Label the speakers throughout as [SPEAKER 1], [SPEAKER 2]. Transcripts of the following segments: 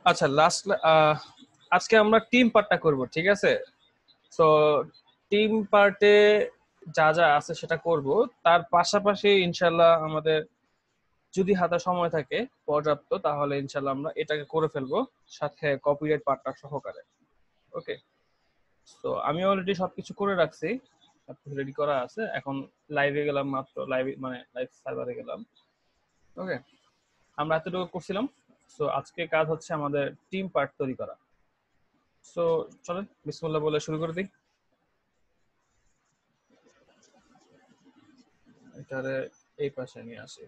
[SPEAKER 1] আচ্ছা, লাস্ট আজকে আমরা টিম পার্টটা করব, ঠিক আছে? তো টিম পার্টে যা যা আছে সেটা করব, তার পাশাপাশি ইনশাল্লাহ আমাদের যদি হাতে সময় থাকে পর্যাপ্ত, তাহলে ইনশাল্লাহ আমরা এটাকে করে ফেলবো সাথে কপিরাইট পার্টটা সহকারে। ওকে, তো আমি অলরেডি সবকিছু করে রাখছি, সবকিছু রেডি করা আছে। এখন লাইভে গেলাম, মাত্র লাইভে মানে লাইভ সার্ভারে গেলাম। ওকে, আমরা এতটুকু করছিলাম। সো আজকে কাজ হচ্ছে আমাদের টিম পার্ট তৈরি করা। সো চলেন বিসমিল্লাহ বলে শুরু করে দিই। এটারে এই পাশে নিয়ে আসি।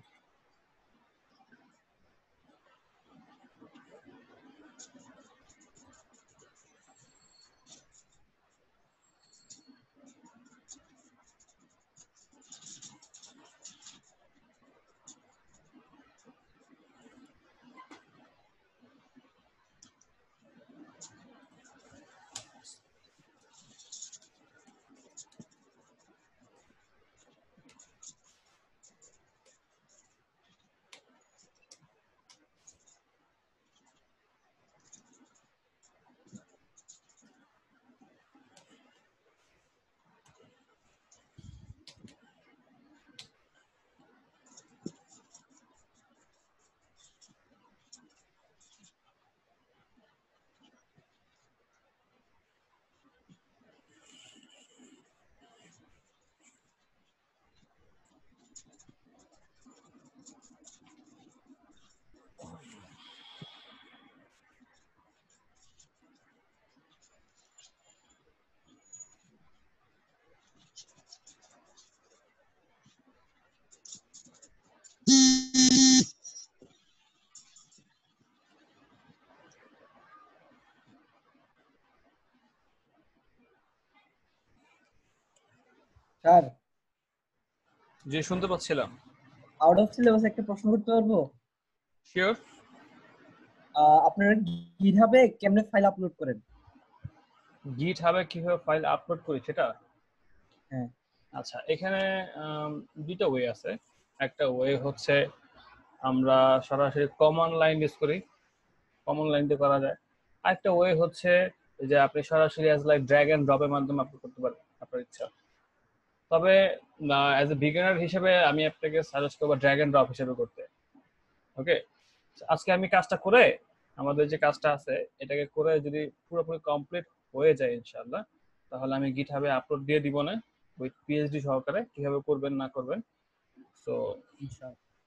[SPEAKER 2] স্যার,
[SPEAKER 1] জি শুনতে পাচ্ছিলাম।
[SPEAKER 2] আউট অফ সিলেবাস একটা প্রশ্ন করতে পারবো?
[SPEAKER 1] শিওর।
[SPEAKER 2] আপনারা গিটহাবে কেমনে ফাইল আপলোড করেন?
[SPEAKER 1] গিট হাবে কিভাবে ফাইল আপলোড করি সেটা?
[SPEAKER 2] হ্যাঁ।
[SPEAKER 1] আচ্ছা, এখানে দুটো ওয়ে আছে। একটা ওয়ে হচ্ছে আমরা সরাসরি কমান্ড লাইন ইউজ করি, কমন লাইন দিয়ে করা যায়। আরেকটা ওয়ে হচ্ছে যে আপনি সরাসরি অ্যাজ লাইক ড্র্যাগ এন্ড ড্রপের মাধ্যমে আপলোড করতে পারেন আপনার ইচ্ছা। তবে অ্যাজ এ বিগিনার হিসেবে আমি আপনাকে সাজেস্ট করবো ড্র্যাগ এন্ড ড্রপ হিসেবে করতে। ওকে, আজকে আমি কাজটা করে, আমাদের যে কাজটা আছে এটাকে করে যদি পুরোপুরি কমপ্লিট হয়ে যায় ইনশাআল্লাহ, তাহলে আমি গিটহাবে আপলোড দিয়ে দিব না উইথ পিএইচডি সহকারে, কিভাবে করবেন না করবেন। সো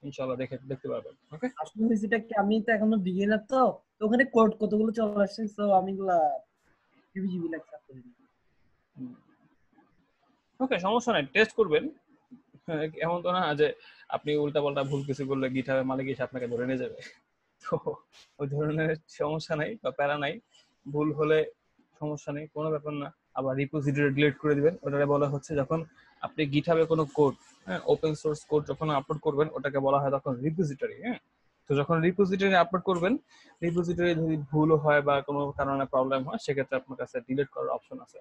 [SPEAKER 1] ইনশাআল্লাহ দেখতে পারবেন। ওকে,
[SPEAKER 2] আসলে হয়েছেটা কি, আমি তো এখনো বিগিনার, তো ওখানে কোড কতগুলো চলে আসছে, তো আমি গুলা জিবি লাগছে করিনি।
[SPEAKER 1] ওকে, সমস্যা নাই, টেস্ট করবেন। হ্যাঁ, এমন তো না যে আপনি উল্টাপাল্টা ভুল কিছু করলে গিটহাবের মালিক এসে আপনাকে ধরে নিয়ে যাবে। তো ওই ধরনের সমস্যা নাই বা প্যারা নাই। ভুল হলে সমস্যা নেই, কোনো ব্যাপার না। আবার রিপোজিটরি ডিলিট করে দিবেন। ওটাকে বলা হচ্ছে যখন আপনি গিটহাবে কোনো কোড, হ্যাঁ, ওপেন সোর্স কোড যখন আপলোড করবেন, ওটাকে বলা হয় তখন রিপোজিটরি। হ্যাঁ, তো যখন রিপোজিটরি আপলোড করবেন, রিপোজিটরি যদি ভুল হয় বা কোনো কারণে প্রবলেম হয়, সেক্ষেত্রে আপনার কাছে ডিলিট করার অপশন আছে।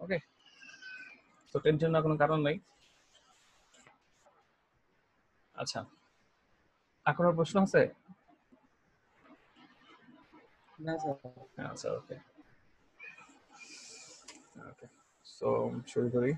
[SPEAKER 1] ওকে, তো টেনশন না, কোনো কারণ নাই। আচ্ছা, আর কোনো প্রশ্ন আছে?
[SPEAKER 2] না স্যার।
[SPEAKER 1] আচ্ছা, ওকে ওকে, সো শুরু করি।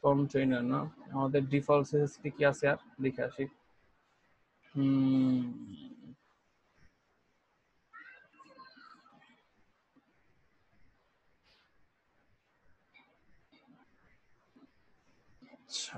[SPEAKER 1] কন্টেইনার না, আমাদের ডিফল্ট সিএসপি কি আছে আর দেখে আসি। হুম, আচ্ছা,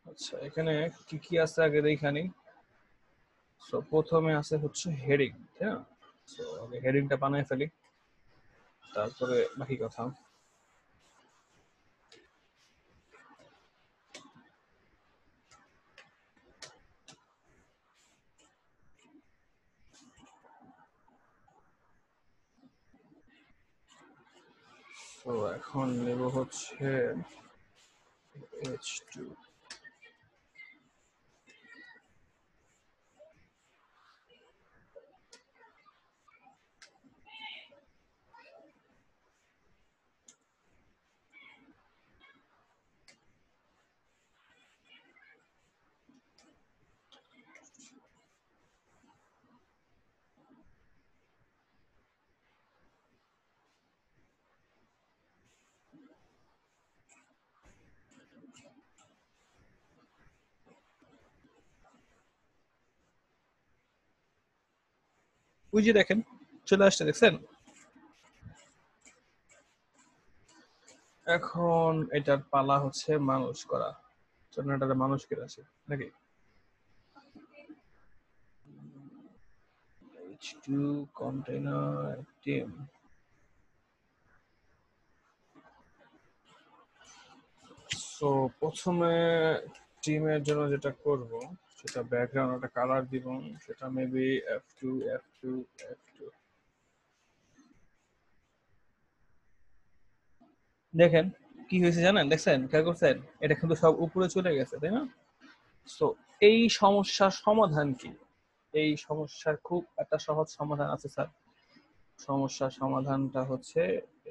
[SPEAKER 1] আচ্ছা, এখানে কি কি আছে আগে দেখানি। সো প্রথমে আছে হচ্ছে হেডিং, তাই না? সো আগে হেডিংটা বানায় ফেলি, তারপরে বাকি কথা। তো এখন নেব হচ্ছে H2। ওই যে দেখেন, চলে আসছে, দেখছেন? এখন এটার পালা হচ্ছে মানুষ করা। চলুন এটাকে মানুষ করে আছে নাকি। H2 container team. সো প্রথমে টিমের জন্য যেটা করব, সেটা ব্যাকগ্রাউন্ড একটা কালার দিব, সেটা মেবি F2 F2 F2। দেখেন কি হয়েছে জানেন, দেখছেন, খেয়াল করছেন? এটা কিন্তু সব উপরে চলে গেছে, তাই না? সো এই সমস্যার সমাধান কি? এই সমস্যার খুব একটা সহজ সমাধান আছে স্যার। সমস্যার সমাধানটা হচ্ছে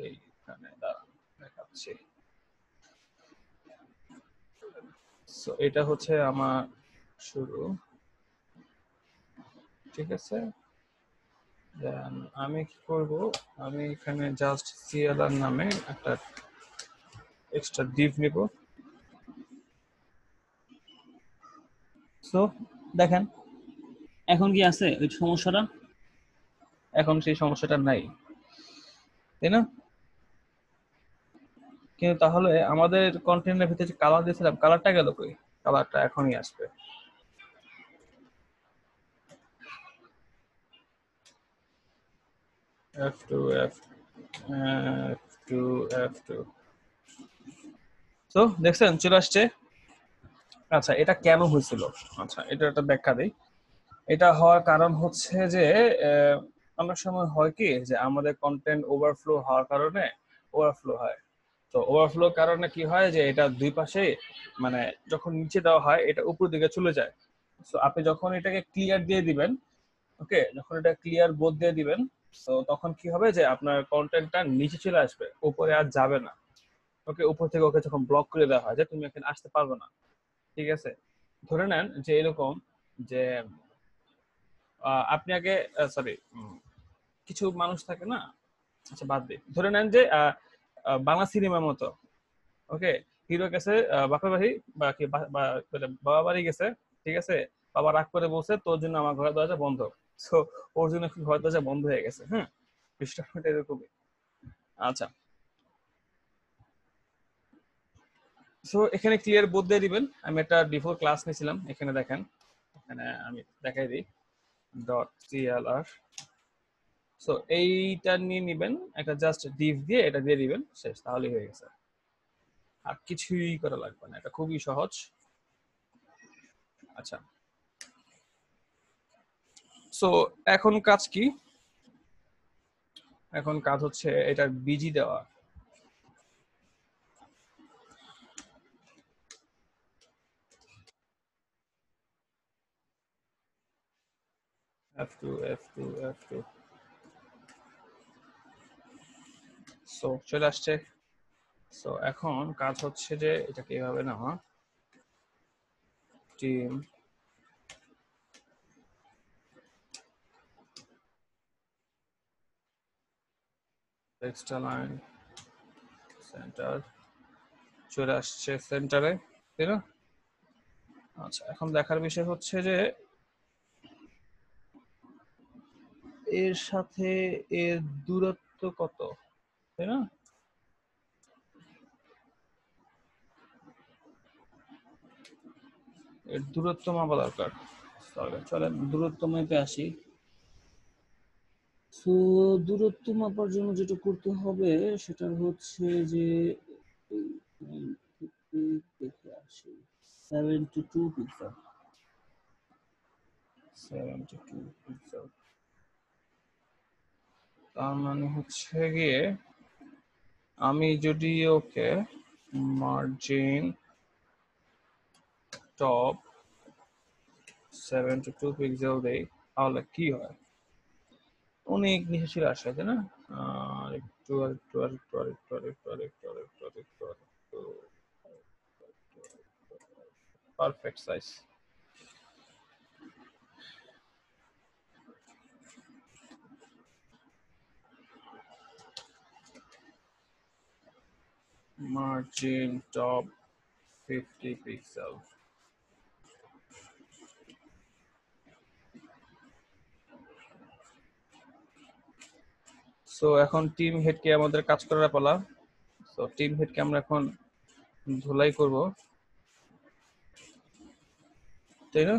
[SPEAKER 1] এইখানে, দাঁড়ান দেখাচ্ছি। সো এটা হচ্ছে আমার শুরু, ঠিক আছে? দেন আমি কি করব, আমি এখানে জাস্ট সিএলআর নামে একটা এক্সট্রা ডিভ নেব। সো দেখেন এখন কি আছে ওই সমস্যাটা? এখন সেই সমস্যাটা নাই, তাই না? কিন্তু তাহলে আমাদের কন্টেন্টের ভিতরে যে কালার দিয়েছিলাম, কালারটা গেল কই? কালারটা এখনই আসবে। F2 F2 F2 তো দেখছেন চলে আসছে। আচ্ছা এটা কেন হয়েছিল? আচ্ছা এটা একটা ব্যাখ্যা দেই। এটা হওয়ার কারণ হচ্ছে যে অনেক সময় হয় কি যে আমাদের কন্টেন্ট ওভারফ্লো হওয়ার কারণে ওভারফ্লো হয়। তো ওভারফ্লোর কারণে কি হয় যে এটা দুই পাশে মানে যখন নিচে দেওয়া হয় এটা উপর দিকে চলে যায়। তো আপনি যখন এটাকে ক্লিয়ার দিয়ে দিবেন, ওকে, যখন এটা ক্লিয়ার বোর্ড দিয়ে দিবেন, তো তখন কি হবে যে আপনার কন্টেন্টটা নিচে চলে আসবে, উপরে আর যাবে না। ওকে, উপর থেকে ওকে যখন ব্লক করে দেওয়া হয় যে তুমি এখানে আসতে পারবে না, ঠিক আছে? ধরে নেন যে এরকম যে আপনি আগে সরি কিছু মানুষ থাকে না, আচ্ছা বাদ দিই, ধরে নেন যে বাংলা সিনেমার মতো, ওকে, হিরো গেছে বাপের বাড়ি বা কি বাবা বাড়ি গেছে, ঠিক আছে, বাবা রাগ করে বলছে তোর জন্য আমার ঘরের দরজা বন্ধ। সো ওর জন্য ঘরের দরজা বন্ধ হয়ে গেছে। হ্যাঁ, বিষয়টা এরকমই। আচ্ছা, সো এখানে ক্লিয়ার বোর্ড দিয়ে দিবেন। আমি একটা ডিফল্ট ক্লাস নিয়েছিলাম, এখানে দেখেন, এখানে আমি দেখাই দিই ডট সিএলআর। সো এইটা নিয়ে নিবেন, একটা জাস্ট ডিভ দিয়ে এটা দিয়ে দিবেন, শেষ, তাহলেই হয়ে গেছে। আর কিছুই করা লাগবে না, এটা খুবই সহজ। আচ্ছা, সো এখন কাজ কি? এখন কাজ হচ্ছে এটার বিজি দেওয়া। F2 F2 F2, সো চলে আসছে। সো এখন কাজ হচ্ছে যে এটাকে এভাবে নেওয়া, টিম এক্সট্রা লাইন সেন্টার, চলে আসছে সেন্টারে, তাই না? আচ্ছা, এখন দেখার বিষয় হচ্ছে যে এর সাথে এর দূরত্ব কত, তাই না? এর দূরত্ব মাপা দরকার। চলেন দূরত্ব মেপে আসি। সো দূরত্ব মাপার জন্য যেটা করতে হবে সেটা হচ্ছে যে দেখে আসি 72 পিক্সেল, 72 পিক্সেল, তার মানে হচ্ছে গিয়ে আমি যদি ওকে মার্জিন টপ 72 পিক্সেল দেই তাহলে কি হয়? অনেক নিচে চলে আসে, তাই না? একটু আরেকটু আরেকটু আরেকটু আরেকটু আরেকটু আরেকটু আরেকটু আরেকটু perfect size. Margin top 50 pixel. So এখন টিম হেডকে আমাদের কাজ করার পালা। সো টিম হেডকে আমরা এখন ধুলাই করব, তাই না?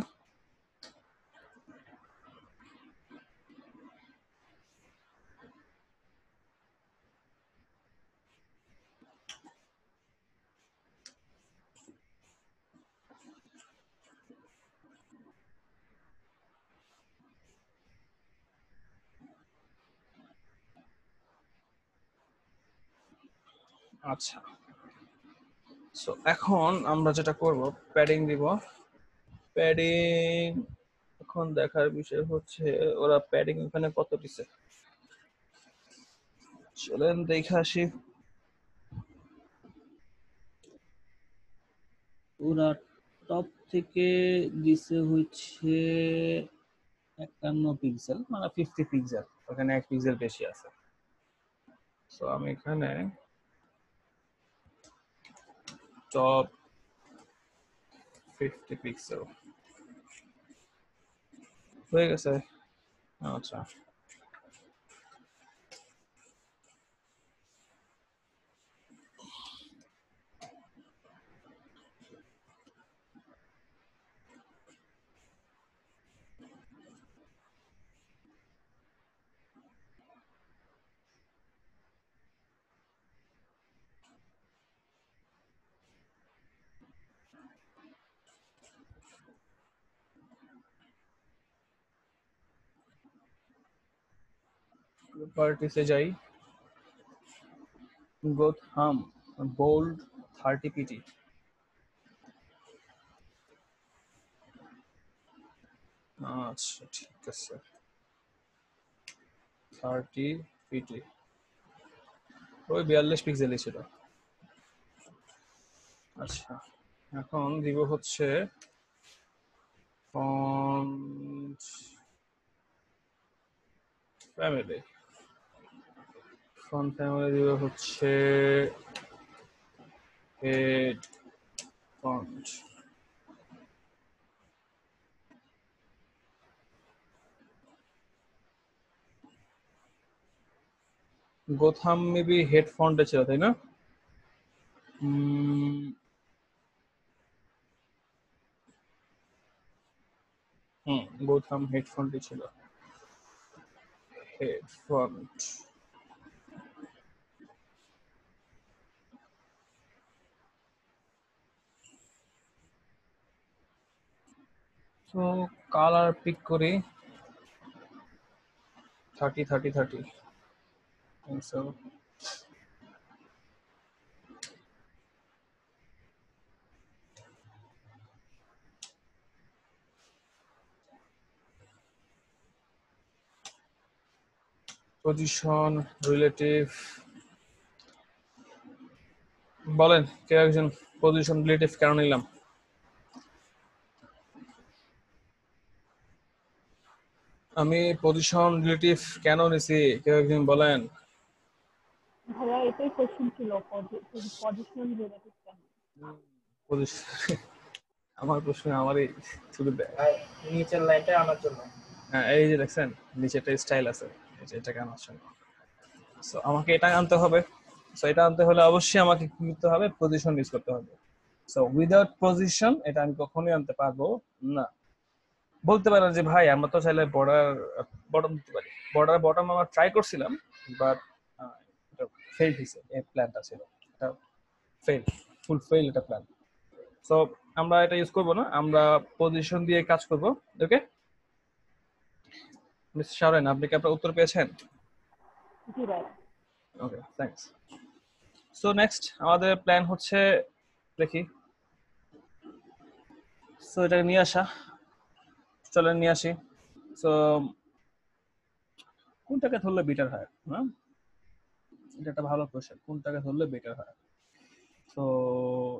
[SPEAKER 1] আচ্ছা, সো এখন আমরা যেটা করব প্যাডিং দিব। প্যাডিং এখন দেখার বিষয় হচ্ছে ওরা প্যাডিং এখানে কত দিছে, চলেন দেখে আসি। ওরা টপ থেকে দিছে হচ্ছে 51 পিক্সেল, মানে 50 পিক্সেল, ওখানে 1 পিক্সেল বেশি আছে। সো আমি এখানে টপ 50 পিক্সেল হয়ে গেছে। আচ্ছা, প্রপার্টিসে যাই, গোথাম বোল্ড 30 পিটি। আচ্ছা ঠিক আছে, 30 পিটি, ওই 42 পিক্সেলই ছিল। আচ্ছা এখন দিব হচ্ছে ফন্ট ফ্যামিলি, ফন্ট ফ্যামিলি দিব হচ্ছে head font. Gotham maybe head ফন্টে ছিল তাই না? গোথাম হেড ফন্টে ছিল, হেড ফন্ট। তো কালার পিক করি 30 so পজিশন রিলেটিভ, বলেন কে একজন পজিশন রিলেটিভ কেন নিলাম? আমি পজিশন রিলেটিভ কেন নিছি কেউ একজন বলেন?
[SPEAKER 3] ভাইয়া এটাই কোশ্চেন ছিল, পজিশন রিলেটিভ কেন?
[SPEAKER 1] আমার প্রশ্ন আমারই শুরু দেয়।
[SPEAKER 2] নিচের লাইনটা আনার জন্য।
[SPEAKER 1] হ্যাঁ এই যে দেখছেন নিচে একটা স্টাইল আছে, এটা কেন আসছে? সো আমাকে এটা আনতে হবে। সো এটা আনতে হলে অবশ্যই আমাকে কি করতে হবে? পজিশন ইউজ করতে হবে। সো উইদাউট পজিশন এটা আমি কখনোই আনতে পারবো না। বলতে পারেন যে ভাই আমরা তো চাইলে বর্ডার বটম দিতে পারি, বর্ডার বটম আমরা ট্রাই করছিলাম বাট এটা ফেল হয়েছে। এই প্ল্যানটা ছিল এটা ফেল, ফুল ফেল এটা প্ল্যান। সো আমরা এটা ইউজ করব না, আমরা পজিশন দিয়ে কাজ করব। ওকে মিস্টার শাওরেন, আপনি কি আপনার উত্তর পেয়েছেন?
[SPEAKER 3] জি ভাইয়া।
[SPEAKER 1] Okay thanks. সো নেক্সট আমাদের প্ল্যান হচ্ছে দেখি, সো এটাকে নিয়ে আসা, চলেন নিয়ে আসি। সো কোনটাকে ধরলে বেটার হয়? হ্যাঁ এটা একটা ভালো কোশ্চেন, কোনটাকে ধরলে বেটার হয়। তো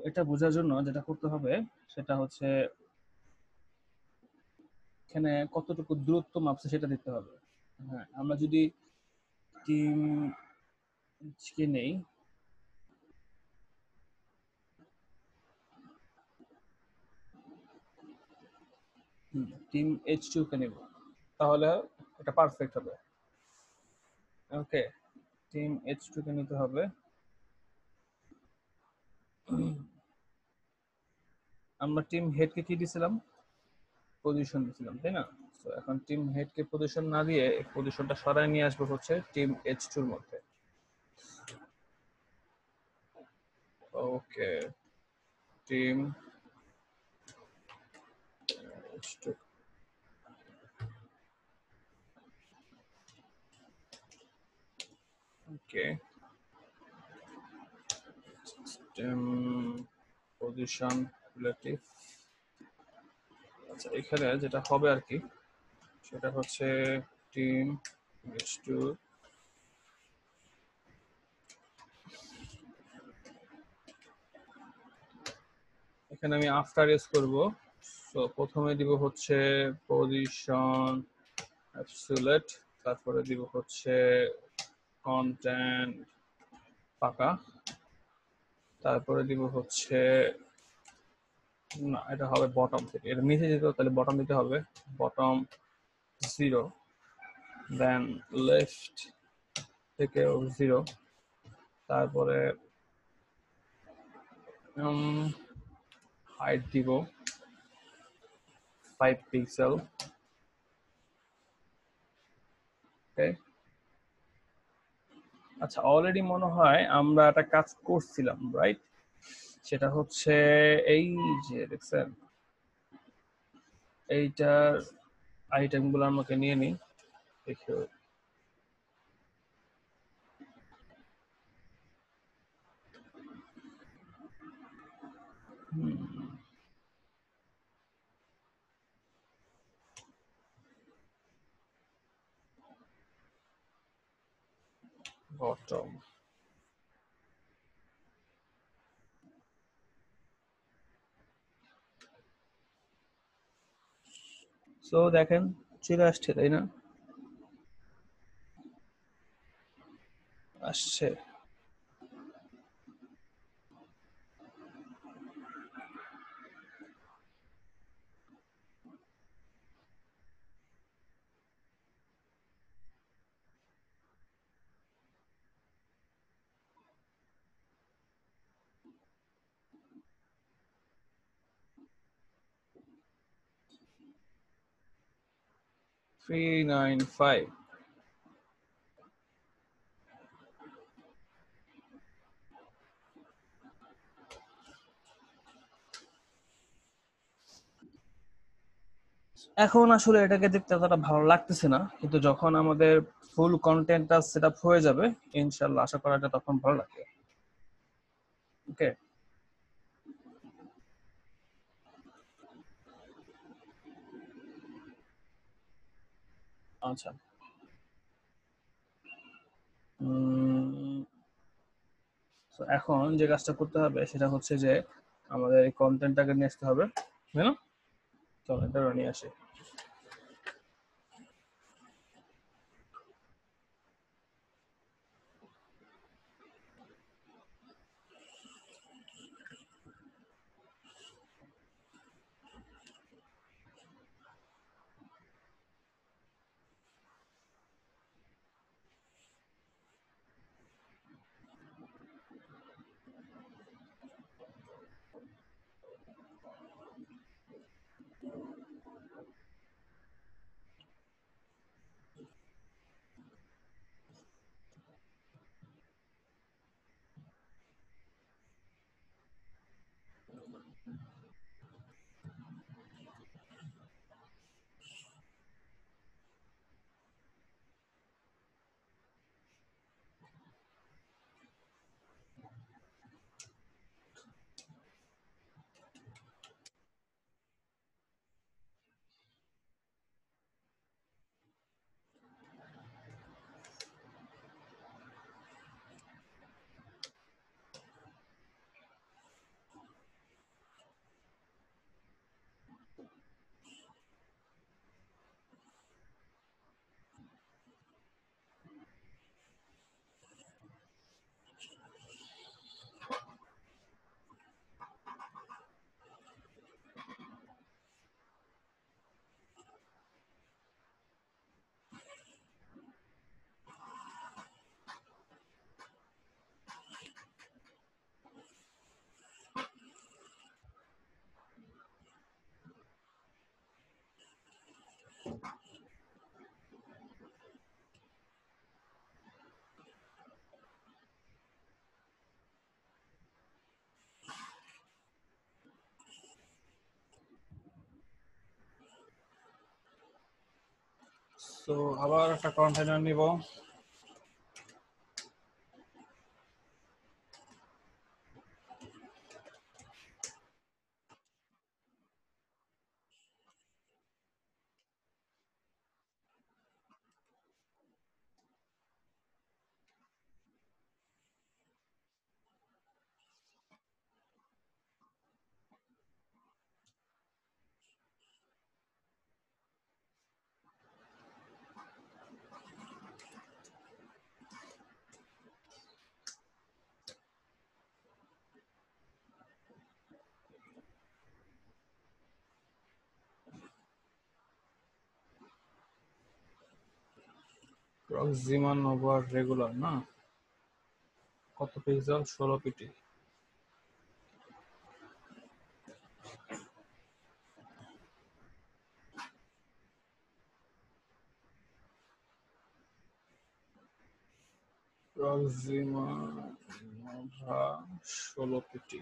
[SPEAKER 1] এটা বোঝার জন্য যেটা করতে হবে সেটা হচ্ছে এখানে কতটুকু দূরত্ব মাপছে সেটা দিতে হবে। হ্যাঁ আমরা যদি টিম কে নেই, টিম H2 কে নেব, তাহলে এটা পারফেক্ট হবে। ওকে টিম H2 কে নিতে হবে। আমরা টিম হেড কে কি দিছিলাম? পজিশন দিছিলাম তাই না? তো এখন টিম হেড কে পজিশন না দিয়ে পজিশনটা সরায় নিয়ে আসবো হচ্ছে টিম H2 এর মধ্যে। ওকে টিম H2, ওকে সিস্টেম পজিশন রিলেটিভ। আচ্ছা এখানে যেটা হবে আর কি সেটা হচ্ছে টিম H2, এখানে আমি আফটার ইউজ করব। সো প্রথমে দিব হচ্ছে পজিশন অ্যাবসলিউট, তারপরে দিব হচ্ছে কন্টেন্ট ফাঁকা, তারপরে দিব হচ্ছে না এটা হবে বটম থেকে, এটা নিচে যেতে তাহলে বটম দিতে হবে, বটম 0, দেন লেফট থেকে 0, তারপরে হাইট দিব 5 পিক্সেল। ওকে আচ্ছা অলরেডি মনে হয় আমরা একটা কাজ করছিলাম রাইট, সেটা হচ্ছে এই যে দেখছেন এইটার আইটেম গুলো আমাকে নিয়ে নিই, দেখি bottom. So দেখেন চলে আসছে তাই না? আসছে। $395. এখন আসলে এটাকে দেখতে অতটা ভালো লাগতেছে না, কিন্তু যখন আমাদের ফুল কন্টেন্টটা সেট আপ হয়ে যাবে ইনশাল্লাহ আশা করা যায় তখন ভালো লাগবে। ওকে, আচ্ছা। তো এখন যে কাজটা করতে হবে সেটা হচ্ছে যে আমাদের এই কন্টেন্টটাকে নিয়ে আসতে হবে, তাই না? চলো এটা নিয়ে আসি। তো আবার একটা কন্টেনার নিব। প্রক্সিমা নোভা রেগুলার না, কত pixel? 16 pt. Proxima Nova 16 pt.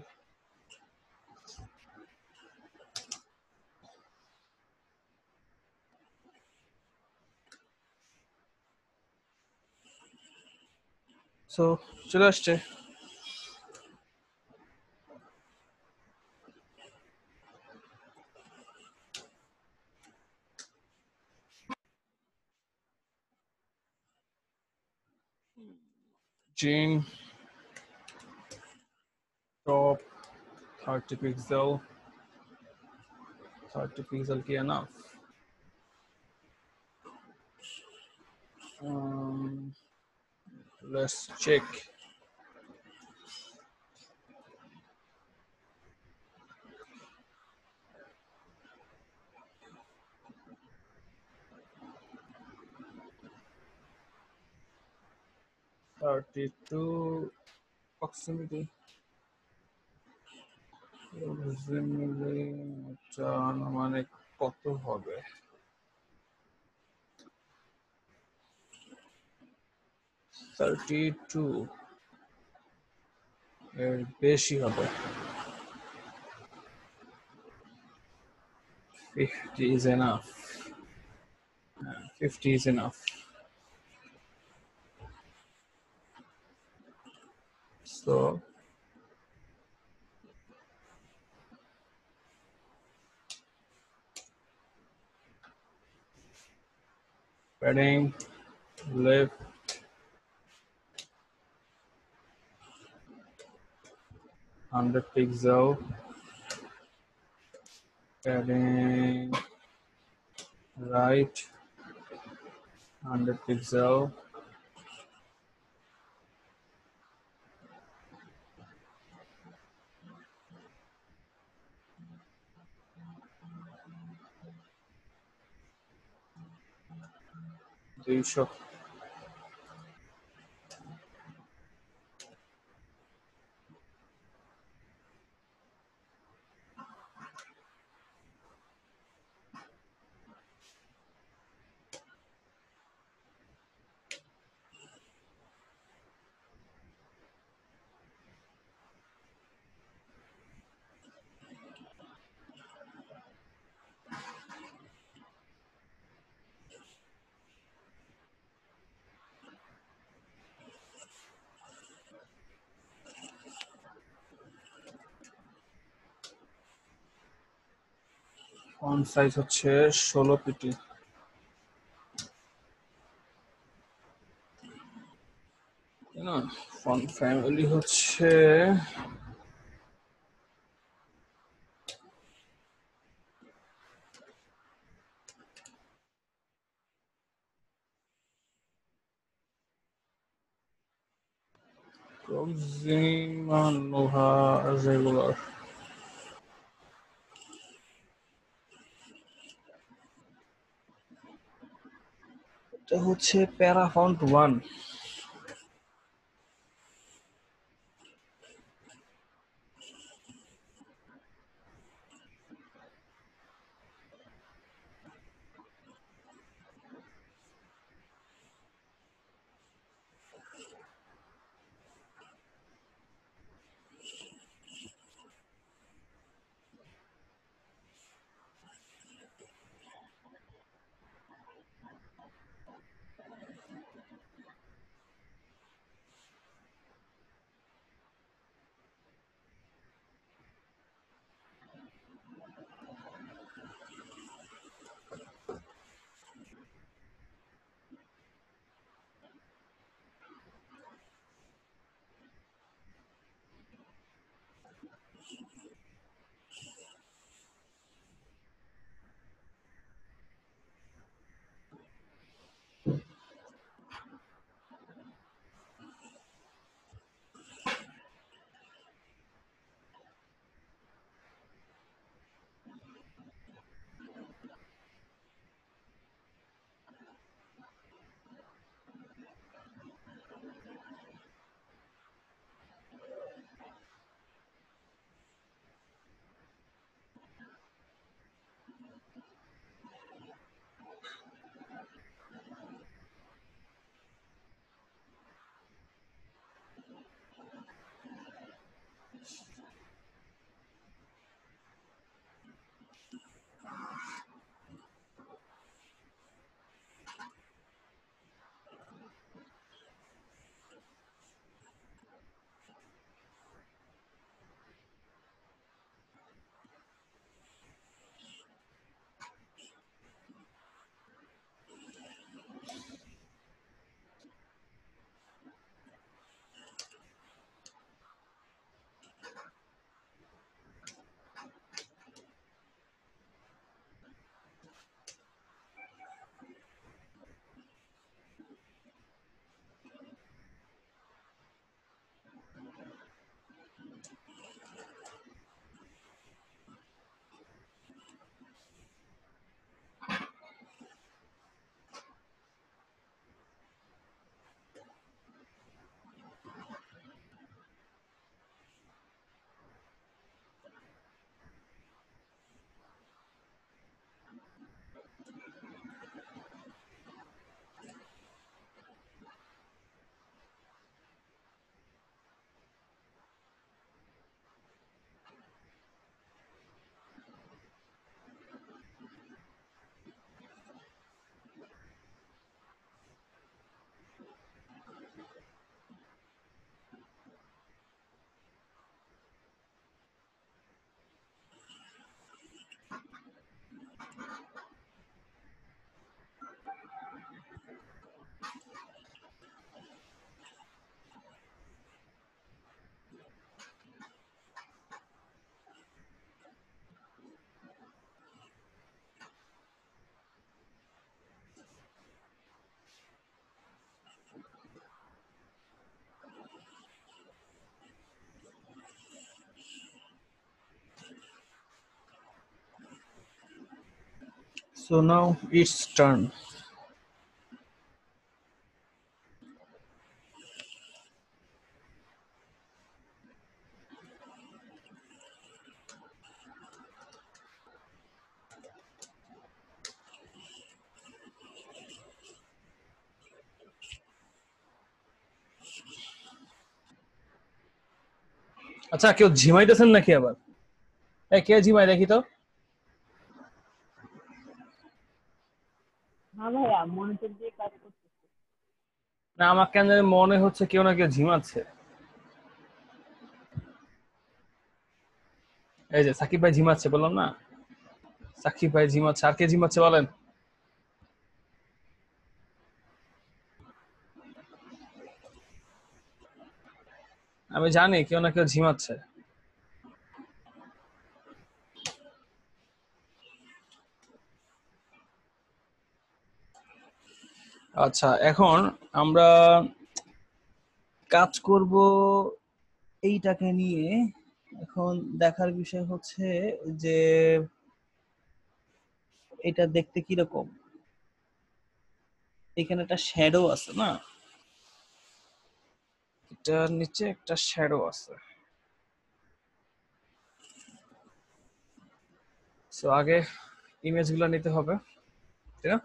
[SPEAKER 1] So চলে আসছে। 16 top 30 pixel. 30 pixel ki enough. Let's check. $32 proximity. মানে কত হবে? 32 এর বেশি হবে। 50 is enough. 50 is enough. So padding left 100 pixel, padding right 100 pixel, দুইশো। ফন্ট সাইজ হচ্ছে 16 পিটি। না, ফন্ট ফ্যামিলি হচ্ছে Proxima Nova Regular। এটা হচ্ছে প্যারাফন্ট 1। So now it's turn. আচ্ছা কেউ ঝিমাইতেছেন নাকি আবার? এই কে ঝিমাই দেখি তো।
[SPEAKER 3] না ভাইয়া মনোযোগ দিয়ে কাজ করতেছি।
[SPEAKER 1] না আমার কেন জানি মনে হচ্ছে কেউ না কেউ ঝিমাচ্ছে। এই যে সাকিব ভাই ঝিমাচ্ছে বললাম না, সাকিব ভাই ঝিমাচ্ছে। আর কে ঝিমাচ্ছে বলেন? আমি জানি কেউ না কেউ ঝিমাচ্ছে। আচ্ছা এখন আমরা কাজ করব এইটাকে নিয়ে। এখন দেখার বিষয় হচ্ছে যে এটা দেখতে কিরকম। এখানে একটা শ্যাডো আছে না, এটার নিচে একটা শ্যাডো আছে। সো আগে ইমেজগুলো নিতে হবে, তাই না?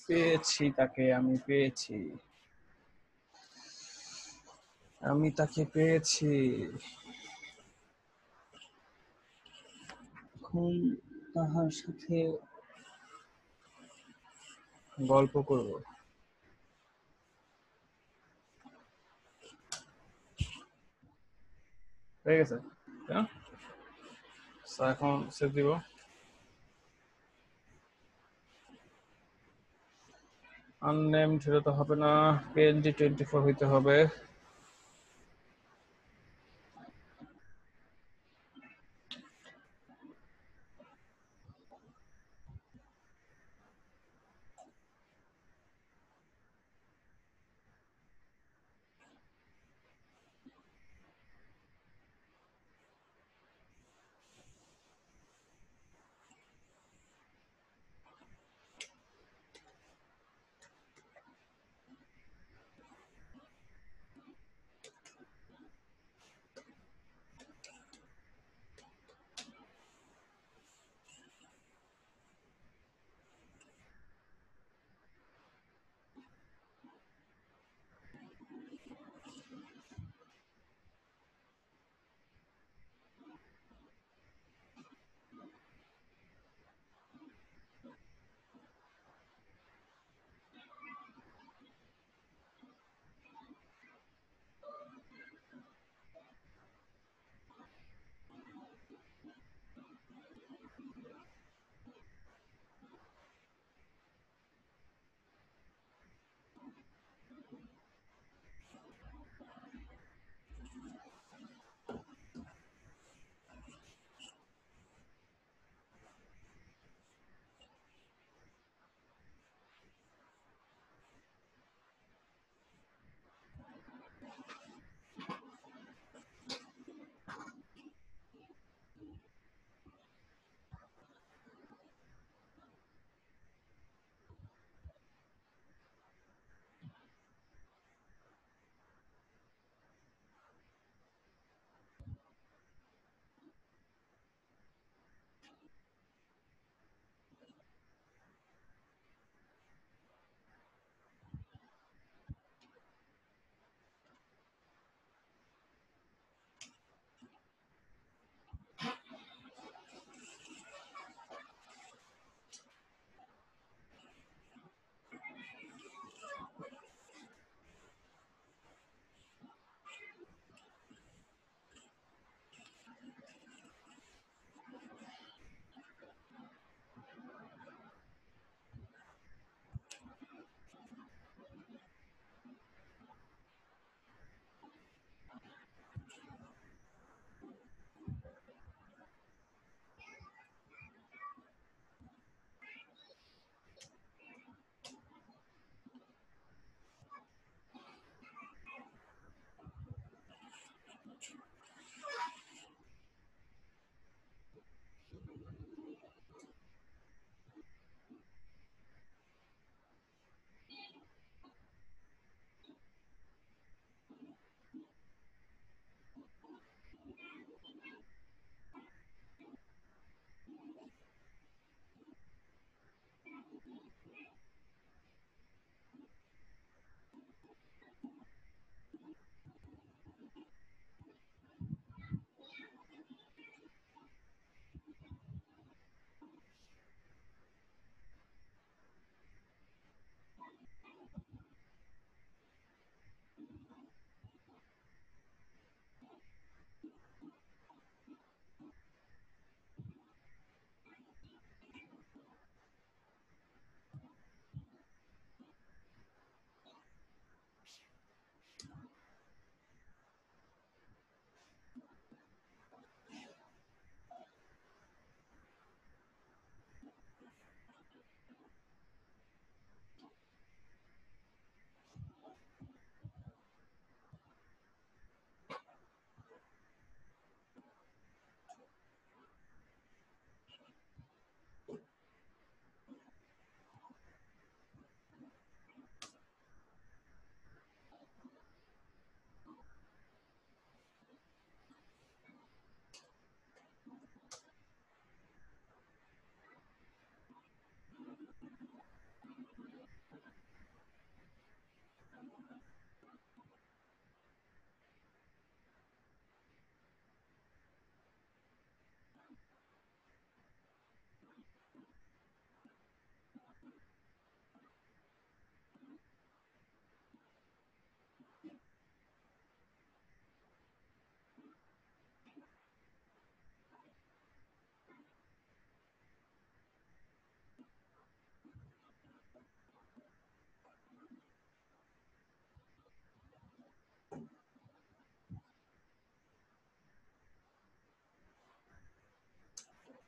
[SPEAKER 1] পেয়েছি তাকে, আমি পেয়েছি, আমি তাকে পেয়েছি। এখন তাহার সাথে গল্প করব। হয়ে গেছে, তাই না? So, এখন সেভ দিব। আননেমড হলে তো হবে না, PNG24 হইতে হবে।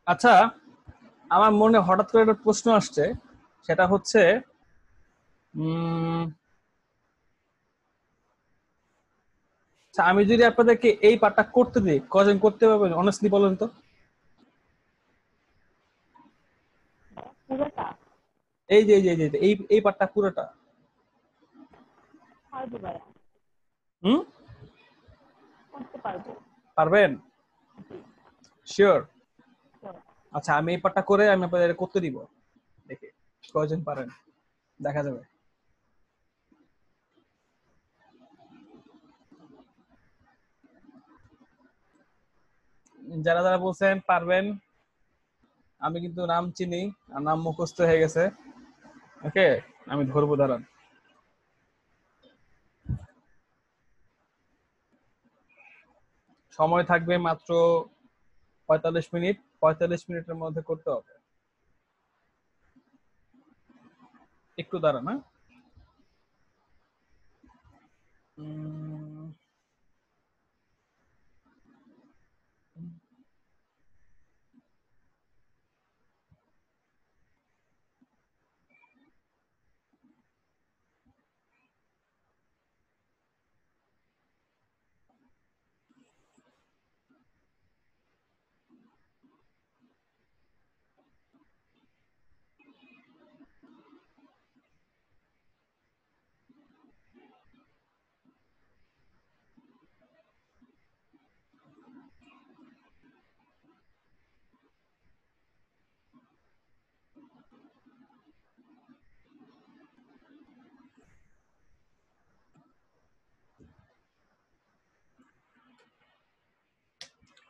[SPEAKER 1] আচ্ছা, আমার মনে হঠাৎ করে একটা প্রশ্ন আসছে, সেটা হচ্ছে উম আচ্ছা, আমি যদি আপনাদেরকে এই পার্টটা করতে দিই, কজন করতে পারবেন অনেস্টলি বলেন তো?
[SPEAKER 3] পুরোটা
[SPEAKER 1] এই পার্টটা পুরোটা।
[SPEAKER 3] পারবো ভাইয়া,
[SPEAKER 1] হুম,
[SPEAKER 3] করতে পারবো।
[SPEAKER 1] পারবেন? শিওর?
[SPEAKER 3] Sure.
[SPEAKER 1] আচ্ছা, আমি এই পার্টটা করে আমি আপনাদের করতে দিব, দেখি কয়জন পারেন, দেখা যাবে। যারা যারা বলছেন পারবেন, আমি কিন্তু নাম চিনি আর নাম মুখস্থ হয়ে গেছে। ওকে, আমি ধরবো, দাঁড়ান। সময় থাকবে মাত্র 45 মিনিট। 45 মিনিটের মধ্যে করতে হবে। একটু দাঁড়ান, হ্যাঁ। উম,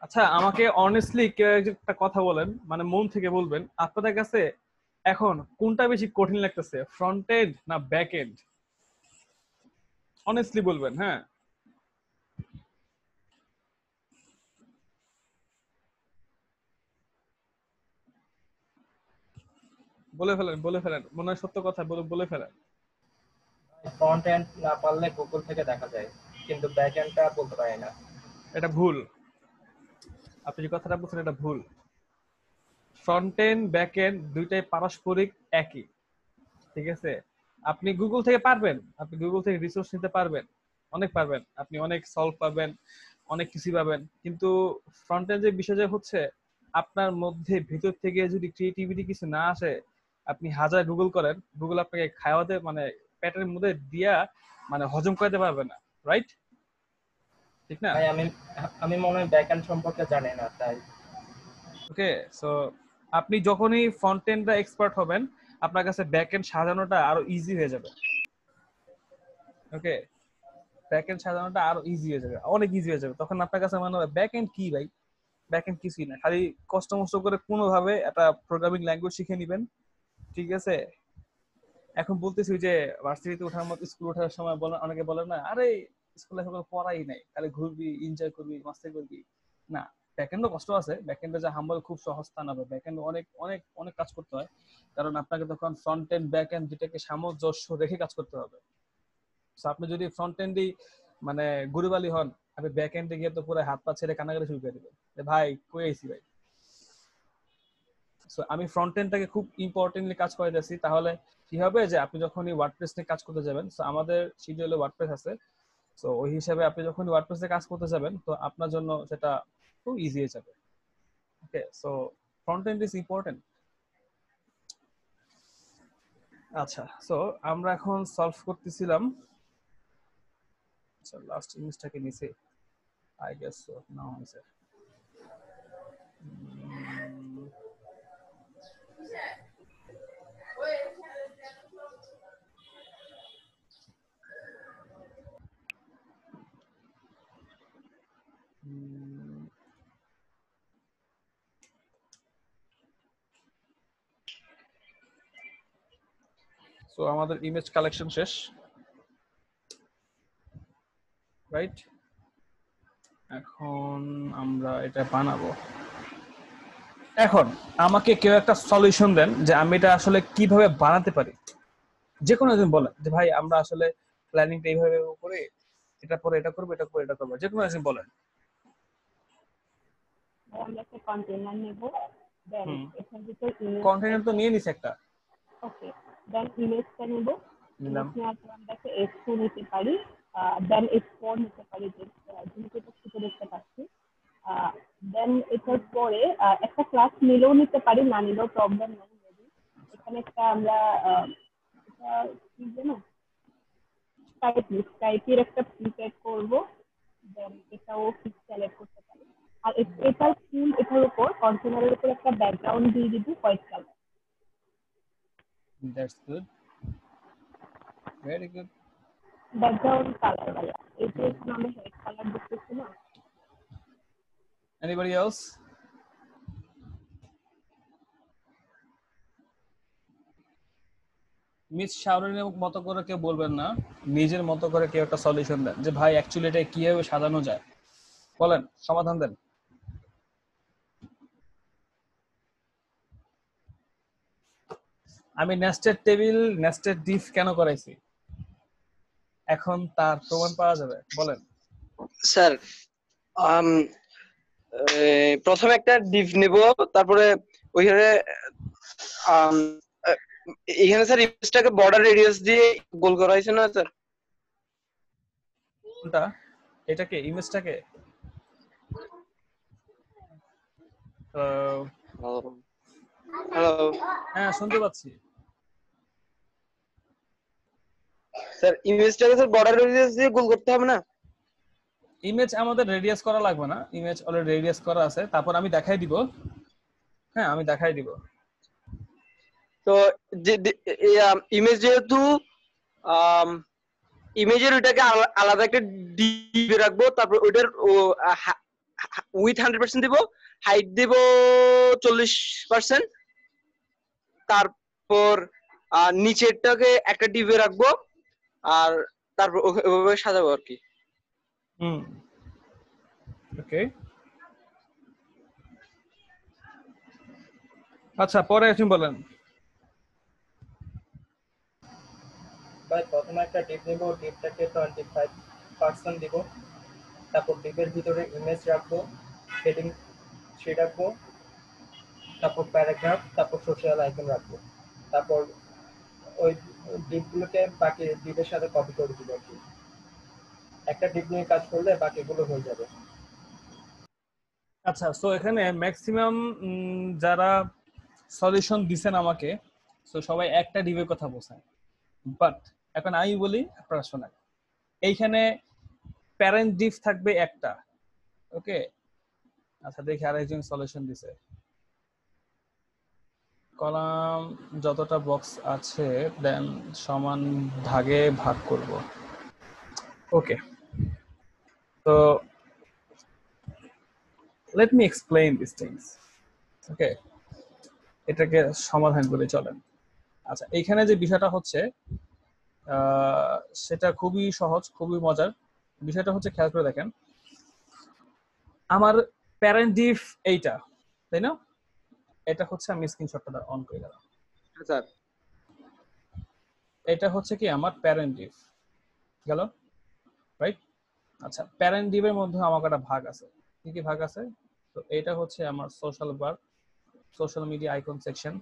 [SPEAKER 1] আচ্ছা, আমাকে অনেস্টলি কেউ একটা কথা বলেন, মানে মন থেকে বলবেন, আপনাদের কাছে এখন কোনটা বেশি কঠিন লাগতেছে, ফ্রন্ট এন্ড না ব্যাক এন্ড? অনেস্টলি বলবেন, হ্যাঁ। বলে ফেলেন, মনে হয় সত্য কথা, বলে ফেলেন।
[SPEAKER 4] ফ্রন্ট এন্ড না পারলে গুগল থেকে দেখা যায়, কিন্তু ব্যাক এন্ডটা বলতে পারি না।
[SPEAKER 1] এটা ভুল, আপনি যে কথাটা বলছেন এটা ভুল। ফ্রন্ট এন্ড ব্যাক এন্ড দুইটাই পারস্পরিক একই, ঠিক আছে? আপনি গুগল থেকে পারবেন, আপনি গুগল থেকে রিসোর্স নিতে পারবেন, অনেক পারবেন, আপনি অনেক সলভ পাবেন, অনেক কিছু পাবেন, কিন্তু ফ্রন্ট এন্ড যে বিষয়টা হচ্ছে, আপনার মধ্যে ভিতর থেকে যদি ক্রিয়েটিভিটি কিছু না আসে, আপনি হাজার গুগল করেন, গুগল আপনাকে খাওয়াতে মানে পেটের মধ্যে দিয়া মানে হজম করতে পারবে না, রাইট? ঠিক না?
[SPEAKER 4] ভাই আমি আমি মনে হয় ব্যাক এন্ড সম্পর্কে জানি না, তাই।
[SPEAKER 1] ওকে, সো আপনি যখনই ফ্রন্ট এন্ডে এক্সপার্ট হবেন, আপনার কাছে ব্যাকএন্ড সাজানোটা আরো ইজি হয়ে যাবে। ওকে, ব্যাকএন্ড সাজানোটা আরো ইজি হয়ে যাবে, অনেক ইজি হয়ে যাবে। তখন আপনার কাছে মনে হবে ব্যাকএন্ড কি ভাই, ব্যাকএন্ড কিছুই না, খালি কষ্ট মষ্ট করে কোনোভাবে একটা প্রোগ্রামিং ল্যাঙ্গুয়েজ শিখে নেবেন, ঠিক আছে? এখন বলতেছি যে ভার্সিটিতে ওঠার মতো, স্কুল ওঠার সময় বলেন, অনেকে বলে না আরে স্কুলে কোনো পড়াই নাই, খালি ঘুরবি, এনজয় করবি, মাস্তি করবি। না, ব্যাকএন্ডও কষ্ট আছে, ব্যাকএন্ডে যে হাম্বল খুব সহজ তা না, ব্যাকএন্ড অনেক অনেক অনেক কাজ করতে হয়, কারণ আপনাকে তখন ফ্রন্ট এন্ড ব্যাক এন্ড দুটাকে সামঞ্জস্য রেখে কাজ করতে হবে। সো আপনি যদি ফ্রন্ট এন্ডই মানে গুরুবালি হন, আপনি ব্যাক এন্ডে গিয়ে তো পুরো হাত পা ছেড়ে কান্নাকাটি শুরু করে দিবেন যে ভাই কই আইছি ভাই। সো আমি ফ্রন্ট এন্ডটাকে খুব ইম্পর্টেন্টলি কাজ করে দিয়েছি, তাহলে কি হবে যে আপনি যখনই ওয়ার্ডপ্রেস নিয়ে কাজ করতে যাবেন, সো আমাদের শিডিউলে ওয়ার্ডপ্রেস আছে, সো ওই হিসাবে আপনি যখন ওয়ার্ডপ্রেসে কাজ করতে যাবেন, তো আপনার জন্য সেটা খুব ইজি হয়ে যাবে। Okay, so front end is important. আচ্ছা, সো আমরা এখন সলভ করতেছিলাম, আচ্ছা লাস্ট ইমেজটাকে নিচে আই গেস সো নাও হয়েছে। সো আমাদের ইমেজ কালেকশন শেষ, রাইট? এখন আমরা এটা বানাবো। এখন আমাকে কেউ একটা সলিউশন দেন যে আমি এটা আসলে কিভাবে বানাতে পারি। যে কোনো একজন বলেন যে ভাই আমরা আসলে প্ল্যানিংটা এইভাবে করে, এটা পরে এটা করবো, এটা করে এটা করবো, যে কোনো একজন বলেন।
[SPEAKER 3] আমরা একটা কন্টেনার নেব, দেন এখান থেকে
[SPEAKER 1] কন্টেনার তো নিয়ে নিছে একটা,
[SPEAKER 3] ওকে, দেন ইমেজটা নেব,
[SPEAKER 1] নিলাম।
[SPEAKER 3] ইমেজ নেওয়ার পর আমরা একটা S2 নিতে পারি, দেন S4 নিতে পারি, যেহেতু এটা ছোট দেখতে পাচ্ছি। দেন এটার পরে একটা ক্লাস নিলেও নিতে পারি, না নিলেও প্রবলেম নেই। এখানে একটা আমরা এটা কি জানো, স্কাইপের একটা প্রিপেয়ার করবো, দেন এটাও সিলেক্ট করতে পারি। আর এটার থিম, এটার উপর কন্টেনারের উপর একটা ব্যাকগ্রাউন্ড দিয়ে দিব white colour.
[SPEAKER 1] That's good, very good.
[SPEAKER 3] Background colour वाला, এই যে এখানে আমরা হোয়াইট কালার দেখতেছি না।
[SPEAKER 1] Anybody else? মিস শাওরিনের মতো করে কেউ বলবেন না, নিজের মতো করে কেউ একটা সলিউশন দেন যে ভাই অ্যাকচুয়ালি এটা কিভাবে সাজানো যায়, বলেন, সমাধান দেন। আমি নেস্টেড টেবিল, নেস্টেড ডিফ কেন করাইছি, এখন তার প্রমাণ পাওয়া যাবে, বলেন।
[SPEAKER 5] স্যার প্রথমে একটা ডিভ নেব, তারপরে ওইখানে এখানে স্যার ইমেজটাকে বর্ডার রেডিয়াস দিয়ে গোল করা হয়েছে না স্যার?
[SPEAKER 1] কোনটা? এটাকে, ইমেজটাকে?
[SPEAKER 5] হ্যালো
[SPEAKER 1] হ্যাঁ শুনতে পাচ্ছি।
[SPEAKER 5] স্যার, ইমেজটাকে স্যার বর্ডার রেডিয়াস দিয়ে গোল করতে হবে না?
[SPEAKER 1] ইমেজ আমাদের রেডিয়াস করা লাগবে না, ইমেজ অলরেডি রেডিয়াস করা আছে, তারপর আমি দেখাই দিব। হ্যাঁ আমি দেখাই দিব।
[SPEAKER 5] তো ইমেজ যেহেতু ইমেজের ওইটাকে আলাদা একটা ডিবে রাখবো, তারপর ওইটার উইথ 100% দিব, হাইট দিব 40%, তারপর নিচেরটাকে একটা ডিবে রাখবো, আর তারপর ওইভাবে সাজাবো আর কি।
[SPEAKER 1] ওকে, আচ্ছা পরে আপনি বলেন।
[SPEAKER 4] ভাই প্রথমে একটা ডিপ নিব, ডিপটাকে 25% দিব, তারপর ডিপের ভিতরে ইমেজ রাখবো, হেডিং 3 রাখবো, তারপর প্যারাগ্রাফ, তারপর সোশ্যাল আইকন রাখবো, তারপর ওই ডিপগুলোকে বাকি ডিপের সাথে কপি করে দিব আর কি। একটা ডিপ নিয়ে কাজ করলে বাকিগুলো হয়ে যাবে।
[SPEAKER 1] আচ্ছা, সো এখানে ম্যাক্সিমাম যারা সলিউশন দিছেন আমাকে, সো সবাই একটা ডিবের কথা বলছেন, বাট এখন আমি বলি আপনারা শোনেন। এইখানে প্যারেন্ট ডিভ থাকবে একটা, ওকে? আচ্ছা দেখি আরেকজন সলিউশন দিছে। কলাম যতটা বক্স আছে দেন সমান ভাগে ভাগ করব। ওকে, তো let me explain these things. ওকে, এটাকে সমাধান করে চলেন। আচ্ছা, এইখানে যে বিষয়টা হচ্ছে সেটা খুবই সহজ, খুবই মজার। বিষয়টা হচ্ছে খেয়াল করে দেখেন, আমার প্যারেন্ট ডিফ এইটা, তাই না? এটা হচ্ছে, আমি স্ক্রিনশটটা অন করে গেলাম।
[SPEAKER 5] স্যার
[SPEAKER 1] এটা হচ্ছে কি আমার প্যারেন্ট ডিফ গেল, রাইট? আচ্ছা, প্যারেন্ট ডিফের মধ্যে আমার একটা ভাগ আছে। কি কি ভাগ আছে? তো এটা হচ্ছে আমার সোশ্যাল বার, সোশ্যাল মিডিয়া আইকন সেকশন।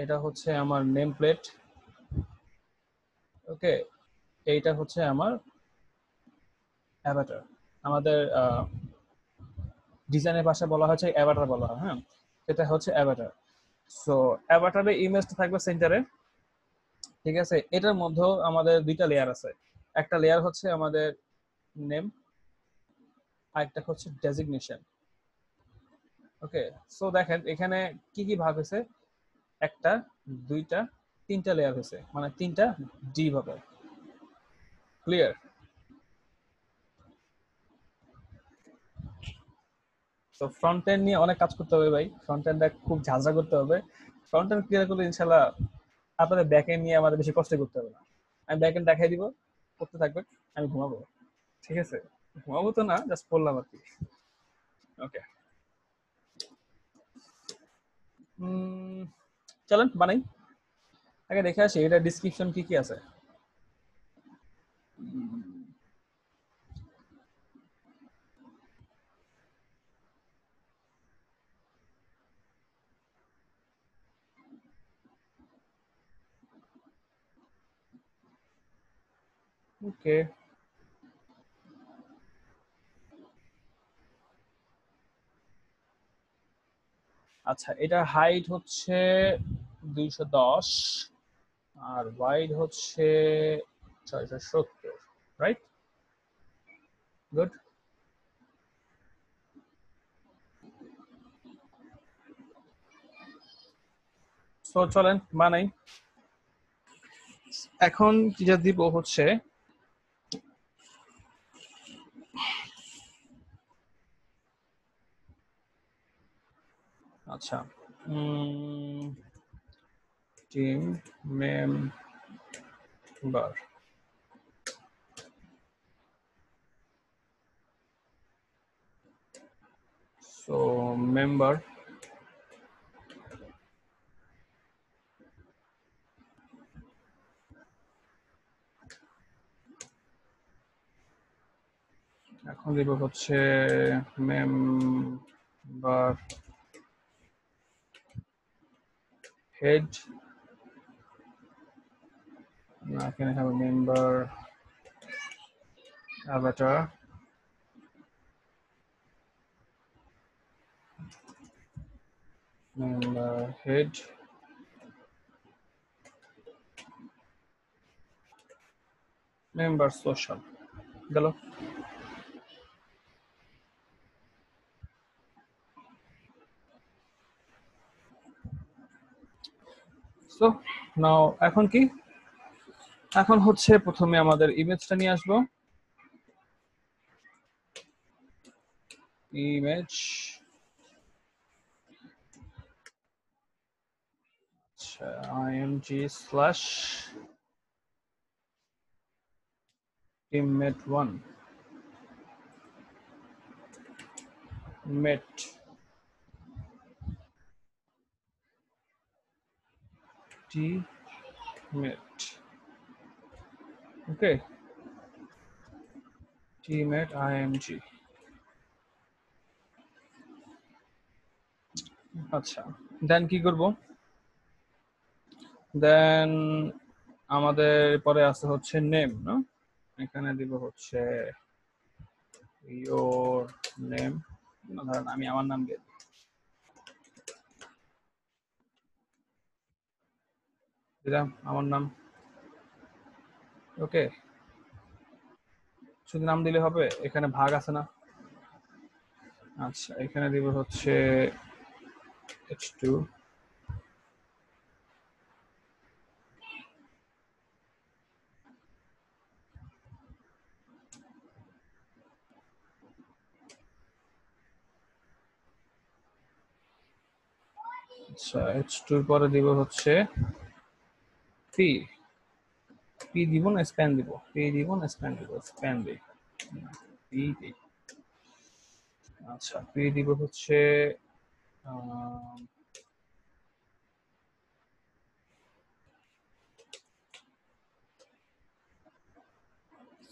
[SPEAKER 1] এটা হচ্ছে আমার নেম প্লেট। ওকে, এইটা হচ্ছে আমার অ্যাভাটার। আমাদের ডিজাইনের ভাষায় বলা হচ্ছে অ্যাভাটার বলা হয়, হ্যাঁ, এটা হচ্ছে অ্যাভাটার। সো অ্যাভাটারের ইমেজটা থাকবে সেন্টারে, ঠিক আছে? এটার মধ্যেও আমাদের দুইটা লেয়ার আছে। একটা লেয়ার হচ্ছে আমাদের নেম, আর একটা হচ্ছে ডেজিগনেশন। ওকে, সো দেখেন এখানে কি কি ভাগ হয়েছে, একটা, দুইটা, তিনটা লেয়ার হয়েছে, মানে তিনটা ডিভ হবে। ক্লিয়ার? তো ফ্রন্ট এন্ড নিয়ে অনেক কাজ করতে হবে ভাই, ফ্রন্ট এন্ডটা খুব ঝাঁঝরা করতে হবে। ফ্রন্ট এন্ড ক্লিয়ার করলে ইনশাল্লাহ আপনাদের ব্যাক এন্ড নিয়ে আমাদের বেশি কষ্ট করতে হবে না। আমি ব্যাক এন্ড দেখাই দিব, করতে থাকবে, আমি ঘুমাবো, ঠিক আছে? ঘুমাবো তো না, জাস্ট বললাম আর কি। ওকে, চলেন বানাই। আগে দেখে আসি এটা ডিসক্রিপশন কি কি আছে। ওকে, আচ্ছা, এটা হাইট হচ্ছে 210 আর ওয়াইড হচ্ছে 670, রাইট? গুড। সো চলেন বানাই। এখন যেটা দিব হচ্ছে আচ্ছা, টিম মেম্বার, সো মেম্বার, এখন দিব হচ্ছে মেম্বার হেড, না এখানে হবে member Avatar, member head, member social গেল। সো নাও এখন কি, এখন হচ্ছে প্রথমে আমাদের ইমেজটা নিয়ে আসবো। ইমেজ, আচ্ছা, img/teammate1 mate teammate, ওকে, teammate img। আচ্ছা, দেন কি করব? দেন আমাদের পরে আছে হচ্ছে নেম, না? এখানে দিব হচ্ছে your name, ধরেন আমি আমার নাম দিয়ে দিলাম, আমার নাম। ওকে, শুধু নাম দিলে হবে? এখানে ভাগ আছে না? আচ্ছা, এখানে দিব হচ্ছে h2, আচ্ছা H2 এর পরে দিব হচ্ছে পি পি দিব না স্প্যান দিব, পি দিব না স্প্যান দিব, স্প্যান দিই, পি দিই। আচ্ছা পি দিব হচ্ছে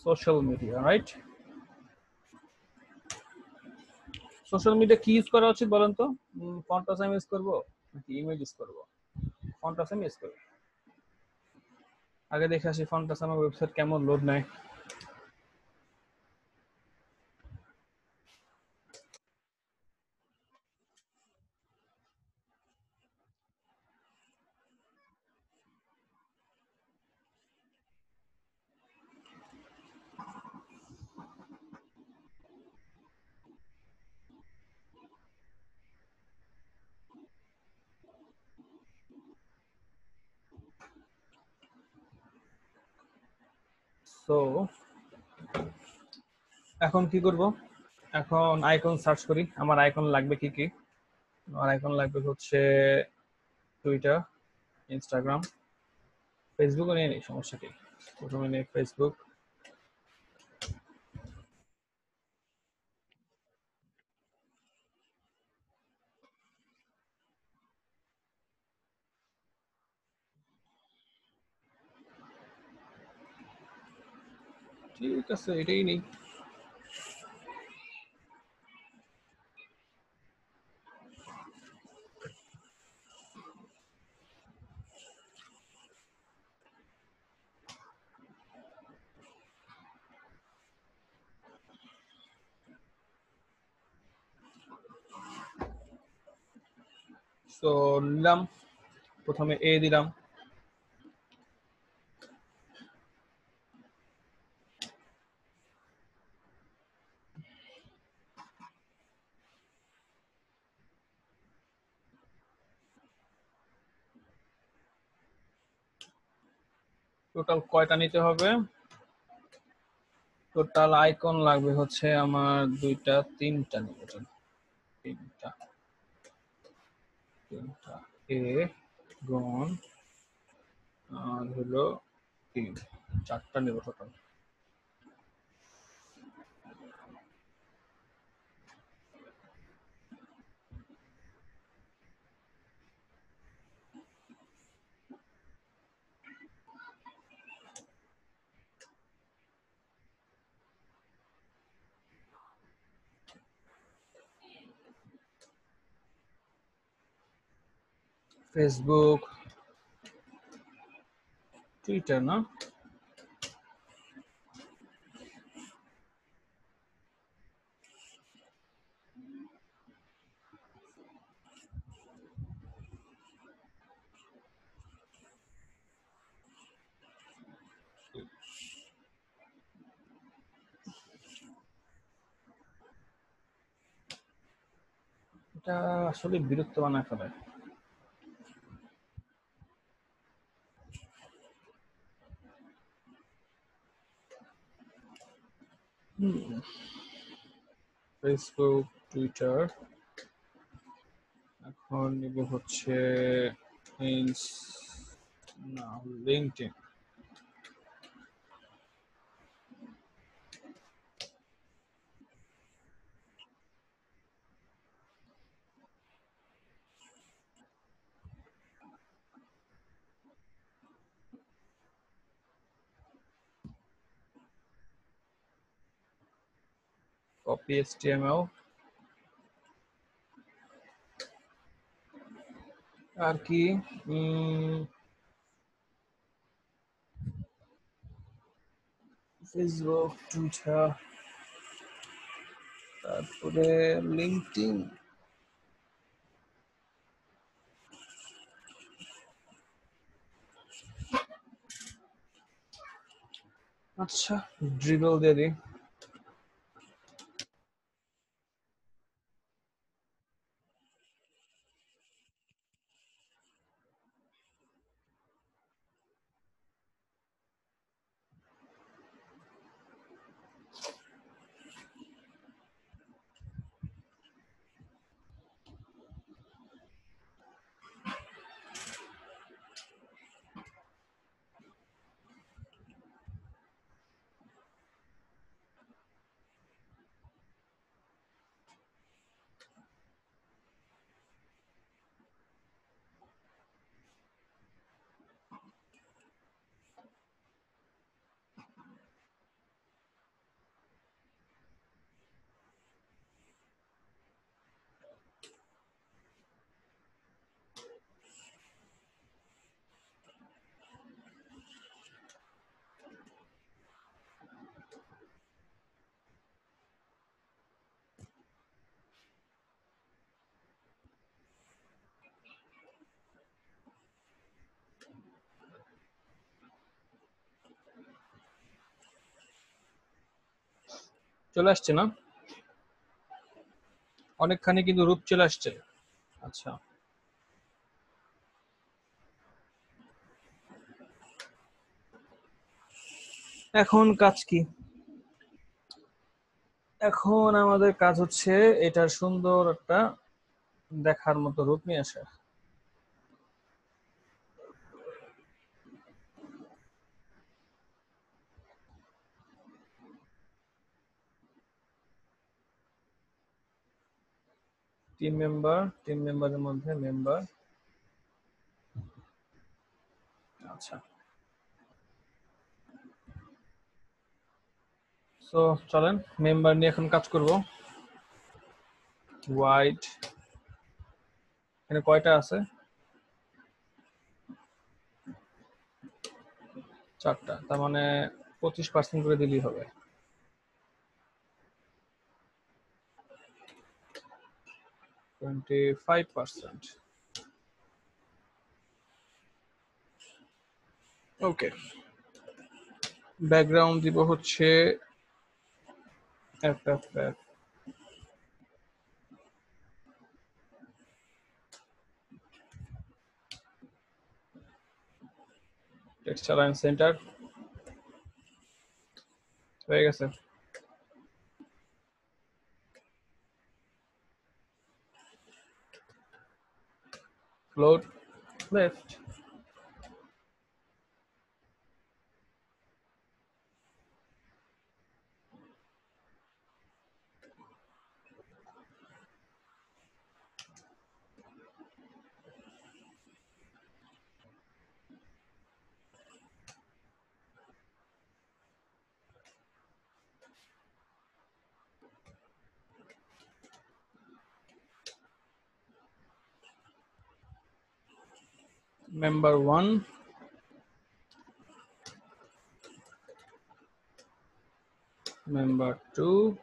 [SPEAKER 1] social media, right? Social media কি ইউজ করা উচিত বলেন তো? ফন্ট আসাম ইউজ করবো নাকি ইমেজ ইউজ করবো? ফন্ট আসাম ইউজ করবো। আগে দেখে আসি ফন্ট আসামের ওয়েবসাইট কেমন লোড নেয়। তো এখন কি করব? এখন আইকন সার্চ করি। আমার আইকন লাগবে কি কি? আমার আইকন লাগবে হচ্ছে টুইটার, ইনস্টাগ্রাম, ফেসবুকও নিয়ে নিই, সমস্যা কি। প্রথমে নিই ফেসবুক। ঠিক আছে, এটাই নেই। তো নিলাম, প্রথমে এ দিলাম, টোটাল কয়টা নিতে হবে? টোটাল আইকন লাগবে হচ্ছে আমার দুইটা, তিনটা নিব, তিনটা, তিনটা এ গন আর হলো তিন, চারটা নেব টোটাল। ফেসবুক, টুইটার না, এটা আসলে বিরক্ত বানায় ফেলে। ফেসবুক, টুইটার, এখন নিব হচ্ছে না লিঙ্কডইন। কপি HTML, আর কি ফেসবুক, টুইটার, তারপরে লিঙ্কডইন। আচ্ছা ড্রিবল দিয়ে দিই। চলে আসছে না? অনেকখানি কিন্তু রূপ চলে আসছে। আচ্ছা, এখন কাজ কি? এখন আমাদের কাজ হচ্ছে এটার সুন্দর একটা দেখার মতো রূপ নিয়ে আসা। টিম মেম্বারের মধ্যে মেম্বার। আচ্ছা, সো চলেন মেম্বার নিয়ে এখন কাজ করব। হোয়াইট, এখানে কয়টা আছে? 4টা, তার মানে 25% করে দিলেই হবে। $25। ওকে, ব্যাকগ্রাউন্ড দিব হচ্ছে FFF। টেক্সট অ্যালাইন সেন্টার হয়ে গেছে। Float left. Member 1, Member 2,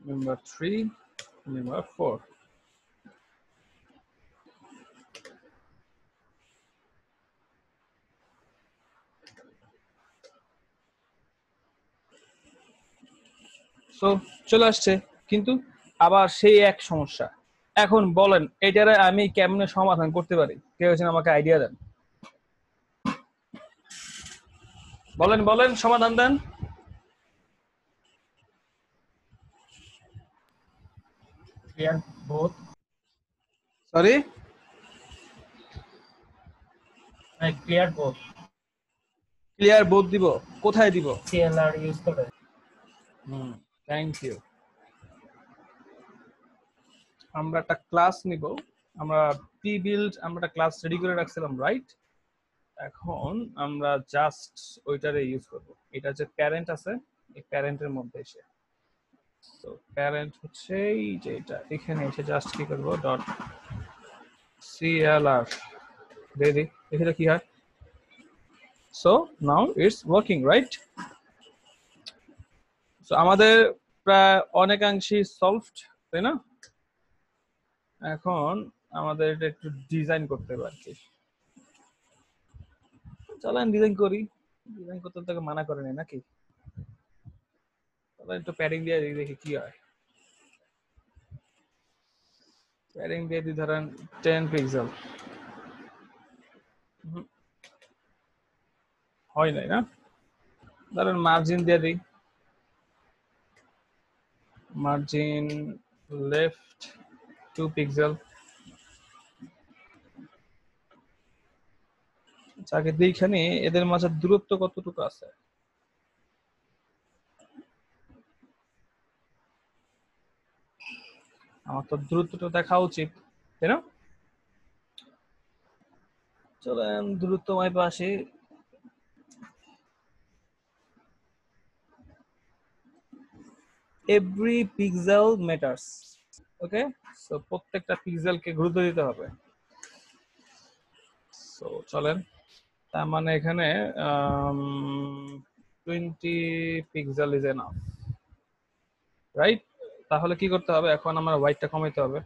[SPEAKER 1] Member 3, Member 4। So চলে আসছে, কিন্তু আবার সেই এক সমস্যা। এখন বলেন এটারে আমি কেমনে সমাধান করতে পারি? কেউ একজন আমাকে আইডিয়া দেন। বলেন বলেন, সমাধান দেন।
[SPEAKER 4] Clear both,
[SPEAKER 1] sorry,
[SPEAKER 4] clear both
[SPEAKER 1] clear both দিব? কোথায় দিব?
[SPEAKER 4] CLR ইউজ করে।
[SPEAKER 1] Thank you. আমরা একটা ক্লাস নিব, আমরা পি বিল্ড, আমরা একটা ক্লাস রেডি করে রাখছিলাম, রাইট? এখন আমরা জাস্ট ওইটারে ইউজ করব। এটা যে প্যারেন্ট আছে, এই প্যারেন্টের মধ্যে এসে, তো প্যারেন্ট হচ্ছে এই যে এটা, এখানে এসে জাস্ট কি করব, ডট CLR দিয়ে দিই, এখানে কি হয়। So now it's working, right? So আমাদের প্রায় অনেকাংশই সলভড, তাই না? এখন আমাদের এটা একটু ডিজাইন করতে হবে আর কি। চলেন ডিজাইন করি। ডিজাইন করতে তোকে মানা করে নি নাকি? চলেন একটু প্যাডিং দিয়ে দেখি কি হয়। প্যাডিং দিয়ে দিই ধরেন 10 পিক্সেল। হয় নাই না? ধরেন মার্জিন দিয়ে দিই, মার্জিন লেফট 2 পিক্সেল। আগে এইখানে এদের মাঝে দূরত্ব কতটুকু আছে। আমার তো দূরত্বটা দেখা উচিত, তাই না? চলেন দূরত্ব মাইপে আসি। এভরি পিক্সেল ম্যাটার্স, ওকে? সো প্রত্যেকটা পিক্সেলকে গুরুত্ব দিতে হবে। সো চলেন, তার মানে এখানে 20 পিক্সেল ইজ এনাফ, রাইট? তাহলে কি করতে হবে, এখন আমার হোয়াইটটা কমাইতে হবে।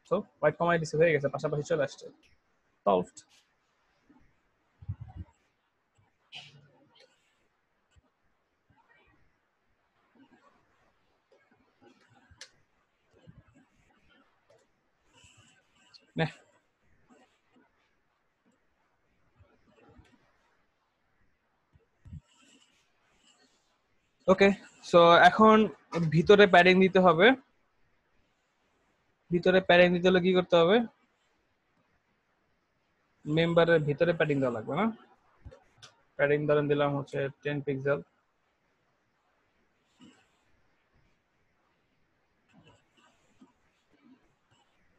[SPEAKER 1] সো হোয়াইট কমাই দিছে, হয়ে গেছে, পাশাপাশি চলে আসছে, সলভড। নে, ওকে। সো এখন ভিতরে প্যাডিং দিতে হবে। ভিতরে প্যাডিং দিতে হলে কি করতে হবে, মেম্বারের ভিতরে প্যাডিং দেওয়া লাগবে না? প্যাডিং ধরেন দিলাম হচ্ছে 10 পিক্সেল।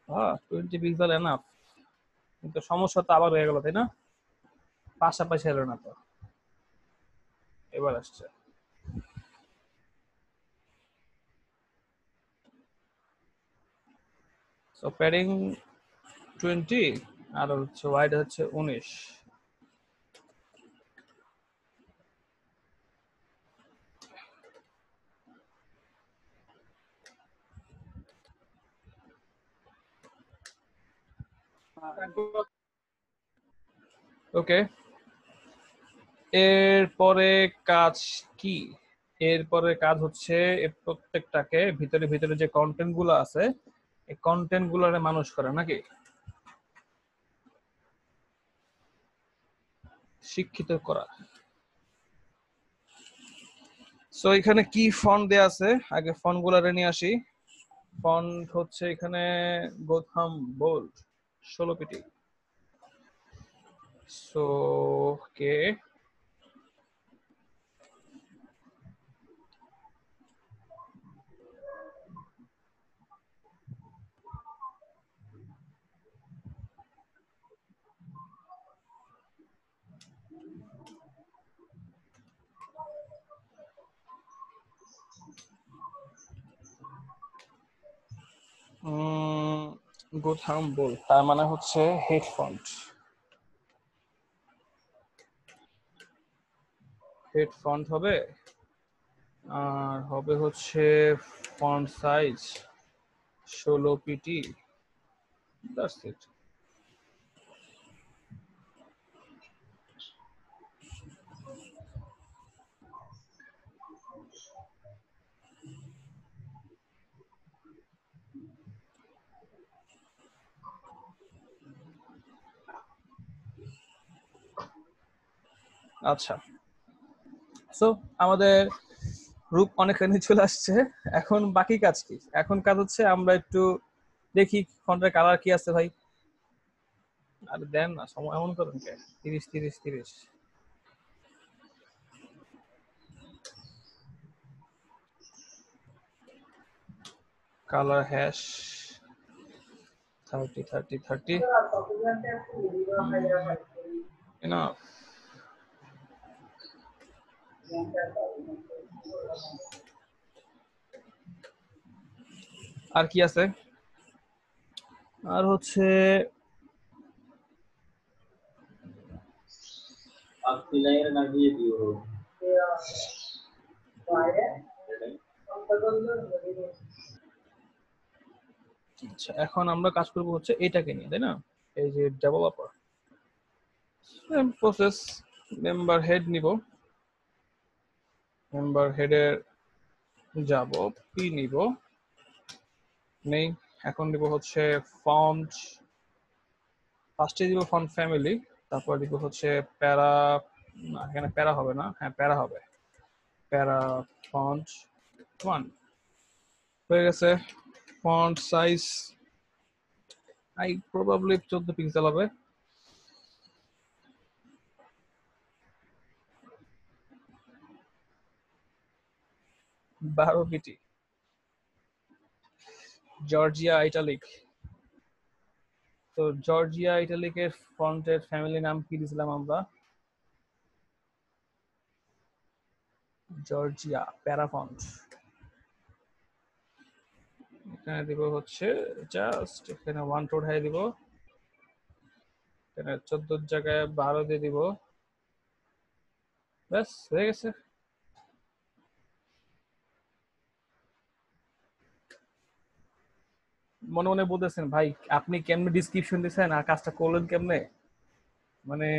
[SPEAKER 1] হ্যাঁ, 20 পিক্সেল এনাফ। কিন্তু সমস্যা তো আবার হয়ে গেল, তাই না? পাশাপাশি এলো না তো, এবার আসছে। সো প্যাডিং 20 আর হচ্ছে ওয়াইড হচ্ছে 19। ওকে, এরপরে কাজ কি? এরপরে কাজ হচ্ছে প্রত্যেকটাকে ভিতরে ভিতরে যে কন্টেন্ট গুলো আছে, এই কন্টেন্ট গুলোরে মানুষ করে নাকি শিক্ষিত করা। সো এখানে কি ফন্ট দেয়া আছে, আগে ফন্ট গুলারে নিয়ে আসি। ফন্ট হচ্ছে এখানে গোথাম বোল্ড 16 পিটি। সো কে গোথাম বোল্ড, তার মানে হচ্ছে হেড ফন্ট। হেড ফন্ট হবে, আর হবে হচ্ছে font size 16 pt. That's it. আচ্ছা, সো আমাদের রূপ অনেকখানি চলে আসছে। এখন বাকি কাজ কি? এখন কাজ হচ্ছে আমরা একটু দেখি ফন্টের কালার কি আছে ভাই। আর দেন না, সময় এমন করেন কে? 30 30 30 কালার হ্যাশ 30 30 30 এনাফ। আর কি আছে? আর হচ্ছে আচ্ছা, এখন আমরা কাজ করব হচ্ছে এটাকে নিয়ে, তাই না? এই যে ডেভেলপার প্রসেস, মেম্বার হেড নিব, মেম্বার হেডের যাব, পি নিব, নেই। এখন দিব হচ্ছে ফন্ট, ফার্স্টে দিব ফন্ট ফ্যামিলি, তারপর দিব হচ্ছে প্যারা, না এখানে প্যারা হবে না, হ্যাঁ প্যারা হবে, প্যারা ফন্ট 1 হয়ে গেছে। Font size I probably 14 pixel হবে। বারো বিটি জর্জিয়া ইটালিক। তো জর্জিয়া ইটালিকের ফন্টের ফ্যামিলি নাম কি দিয়েছিলাম আমরা? জর্জিয়া প্যারাফন্ট। এখানে দিব হচ্ছে জাস্ট এখানে 1 টো উঠাই দিব, এখানে 14 জায়গায় 12 দিয়ে দিব, ব্যাস হয়ে গেছে। মনে মনে বলতেছেন ভাই আপনি কেমনে ডিসক্রিপশন দিচ্ছেন আর কাজটা করলেন কেমনে, মানে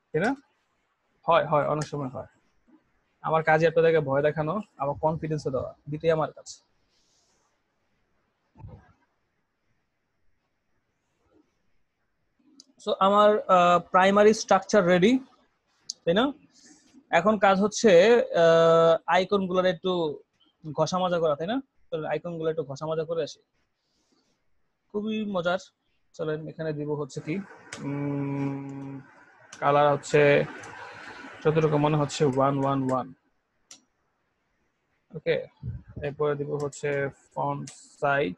[SPEAKER 1] তাই না? হয় হয় অনেক সময় হয়। আমার কাজে আপনাদেরকে ভয় দেখানো, আমার কনফিডেন্সে দেওয়া, দুটোই আমার কাজ। সো আমার প্রাইমারি স্ট্রাকচার রেডি, তাই না? এখন কাজ হচ্ছে আইকন গুলোর একটু ঘষা মাজা করা, তাই না? আইকন গুলো একটু ঘষা মাজা করে আসি, খুবই মজার। চলেন এখানে দিব হচ্ছে কি কালার হচ্ছে যতটুকু মনে হচ্ছে 111, ওকে। এরপরে দিব হচ্ছে ফন্ট সাইজ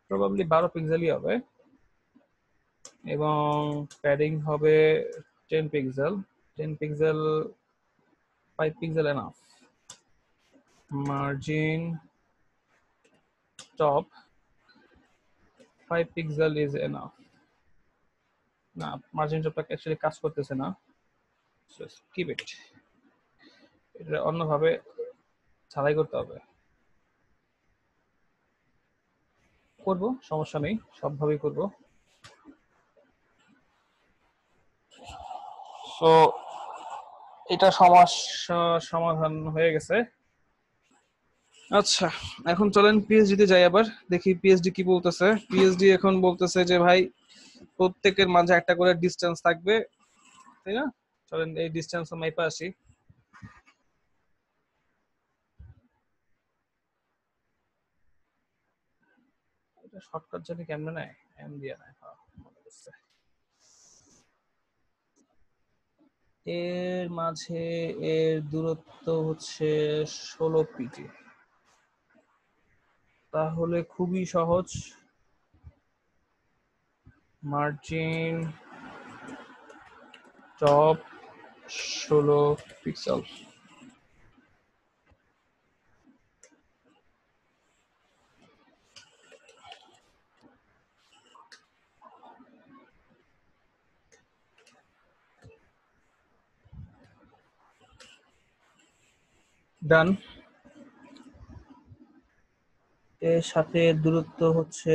[SPEAKER 1] প্রবাবলি 12 পিক্সেলই হবে, এবং প্যাডিং হবে 10 pixel. 10 pixel, 5 pixel enough. Margin top 5 pixel is enough. না, মার্জিন টপটা অ্যাকচুয়ালি কাজ করতেছে না, কিপ ইট, এটা অন্যভাবে ছাড়াই করতে হবে। করব, সমস্যা নেই, সবভাবেই করব। সো এটা সমস্যা সমাধান হয়ে গেছে। আচ্ছা, এখন চলেন পিএইচডি তে যাই। আবার দেখি পিএইচডি কি বলতেছে। পিএইচডি এখন বলতেছে যে ভাই প্রত্যেকের মাঝে একটা করে ডিসটেন্স থাকবে, তাই না? চলেন এই ডিসটেন্স মাইপা আসি। এটা শর্টকাট জানি কেমনে নেয়, এম দিয়ে নেয়, হ্যাঁ মনে করছে। এর মাঝে এর দূরত্ব হচ্ছে 16 পিটি, তাহলে খুবই সহজ। Margin top 16 pixel. ডান। এর সাথে দূরত্ব হচ্ছে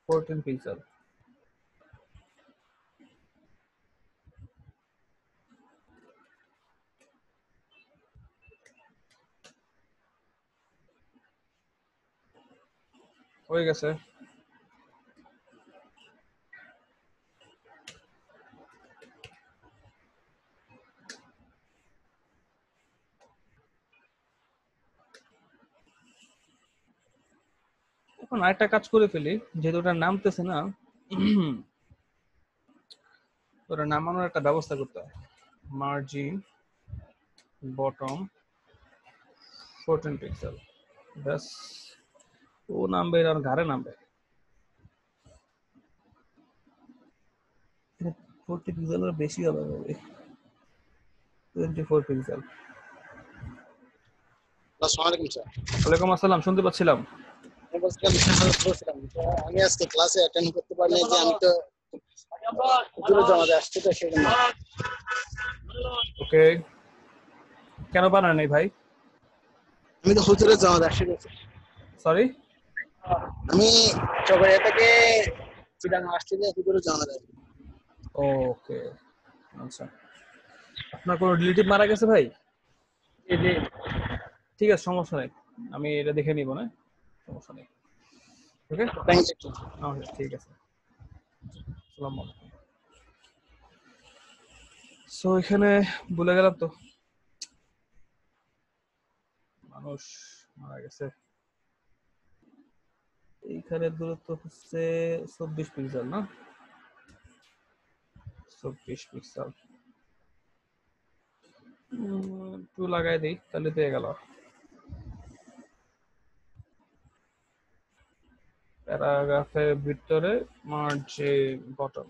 [SPEAKER 1] 14 পিক্সেল। হয়ে গেছে। এখন আরেকটা কাজ করে ফেলি, যেহেতু ওটা নামতেছে না, ওটা নামানোর একটা ব্যবস্থা করতে হয়। মার্জিন বটম 14 পিক্সেল, ব্যাস। ও নামবে, আর ঘাড়ে নামবে। 40 পিক্সেলের বেশি হবে, 24 পিক্সেল।
[SPEAKER 6] আসসালামু আলাইকুম স্যার।
[SPEAKER 1] ওয়ালাইকুম আসসালাম, শুনতে পাচ্ছিলাম।
[SPEAKER 6] আমি বলছিলাম আমি আজকে ক্লাসে অ্যাটেন্ড করতে পারিনি, যে আমি তো হুজুরে জমা দিয়ে আসছি, তো সেই জন্য।
[SPEAKER 1] ওকে, কেন পারেন নাই ভাই?
[SPEAKER 6] আমি তো হুজুরে জমা দিয়ে আসছি।
[SPEAKER 1] সরি,
[SPEAKER 6] আমি চকরিয়া থেকে চিটাগাং আসছি, যে হুজুরে জমা দেয়।
[SPEAKER 1] ওকে, আচ্ছা। আপনার কোনো রিলেটিভ মারা গেছে ভাই?
[SPEAKER 6] জি জি।
[SPEAKER 1] ঠিক আছে, সমস্যা নেই, আমি এটা দেখে নিব, না সমস্যা নেই। ওকে,
[SPEAKER 6] থ্যাংক ইউ।
[SPEAKER 1] ঠিক আছে। আসসালামু আলাইকুম। সো এখানে ভুলে গেলাম তো, মানুষ মারা গেছে। এইখানে দূরত্ব হচ্ছে 24 পিক্সেল, না 24 পিক্সেল। একটু লাগাই দিই, তাহলে পেয়ে গেল। প্যারাগ্রাফের ভিতরে মার্জিন বটম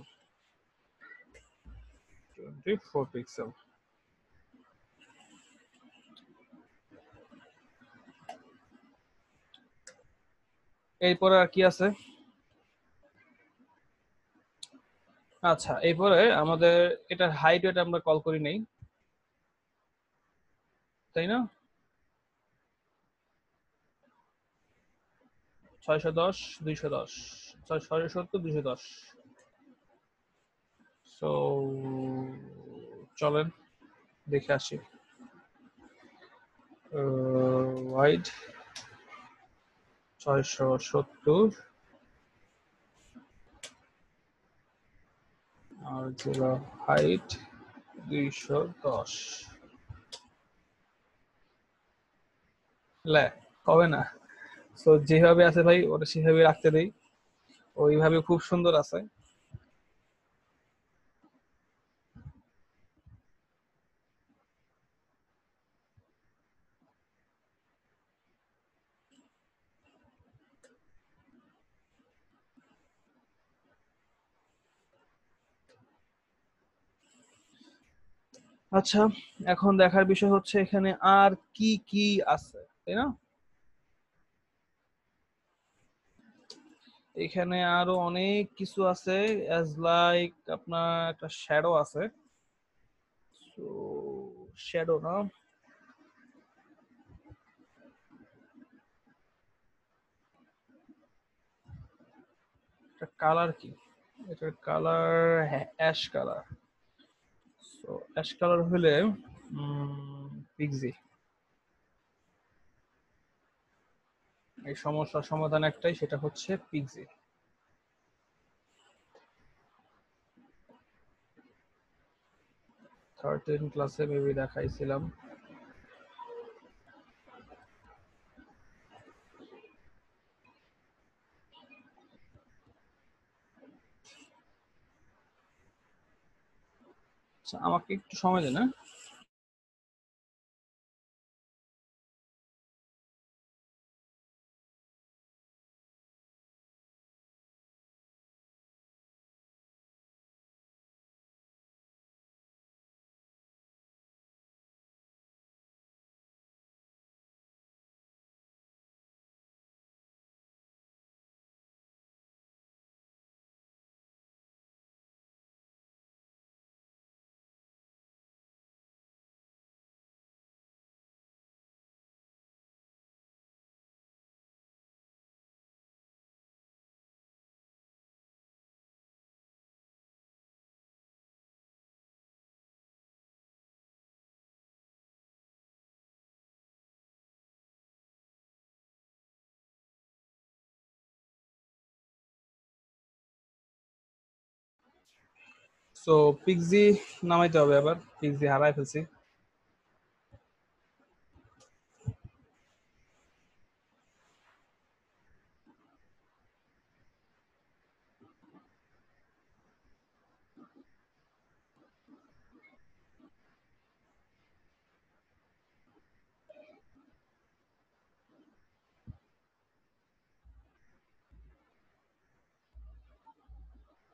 [SPEAKER 1] 24 পিক্সেল। এরপরে আর কি আছে? আচ্ছা, এরপরে আমাদের এটার হাইট ওয়েট আমরা কল করি নেই, তাই না? 610 210 670 210। সো চলেন দেখে আসি। ওয়াইড 670 আর যেগুলো হাইট 210। লে হবে না। সো যেভাবে আছে ভাই ওটা সেভাবে রাখতে দেই, ওইভাবে খুব সুন্দর আছে। আচ্ছা, এখন দেখার বিষয় হচ্ছে এখানে আর কি কি আছে, তাই না? এখানে আরো অনেক কিছু আছে, অ্যাজ লাইক আপনার একটা শ্যাডো আছে। সো শ্যাডো না, এটা কালার কি? এটার colour ash colour. So ash colour হলে পিক্সি। এই সমস্যার সমাধান একটাই, সেটা হচ্ছে পিক্সি। 13 ক্লাসে মেবি দেখাইছিলাম। আচ্ছা, আমাকে একটু সময় দেন, হ্যাঁ? সো পিক্সি নামাইতে হবে, আবার পিক্সি হারাই ফেলছি।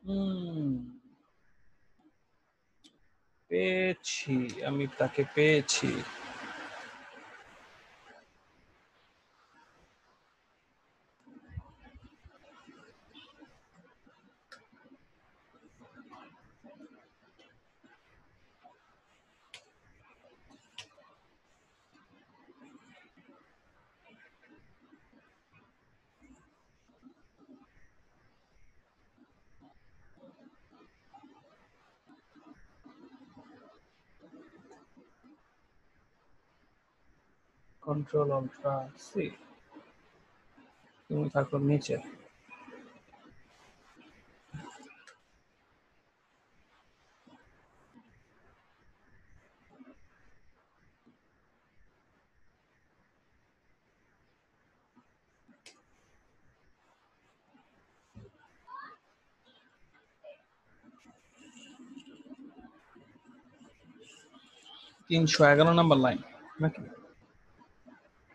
[SPEAKER 1] হুম, পেয়েছি, আমি তাকে পেয়েছি। কন্ট্রোল আলট্রা সি, তুমি থাকো নিচে। তিনশো 11 নাম্বার লাইন নাকি?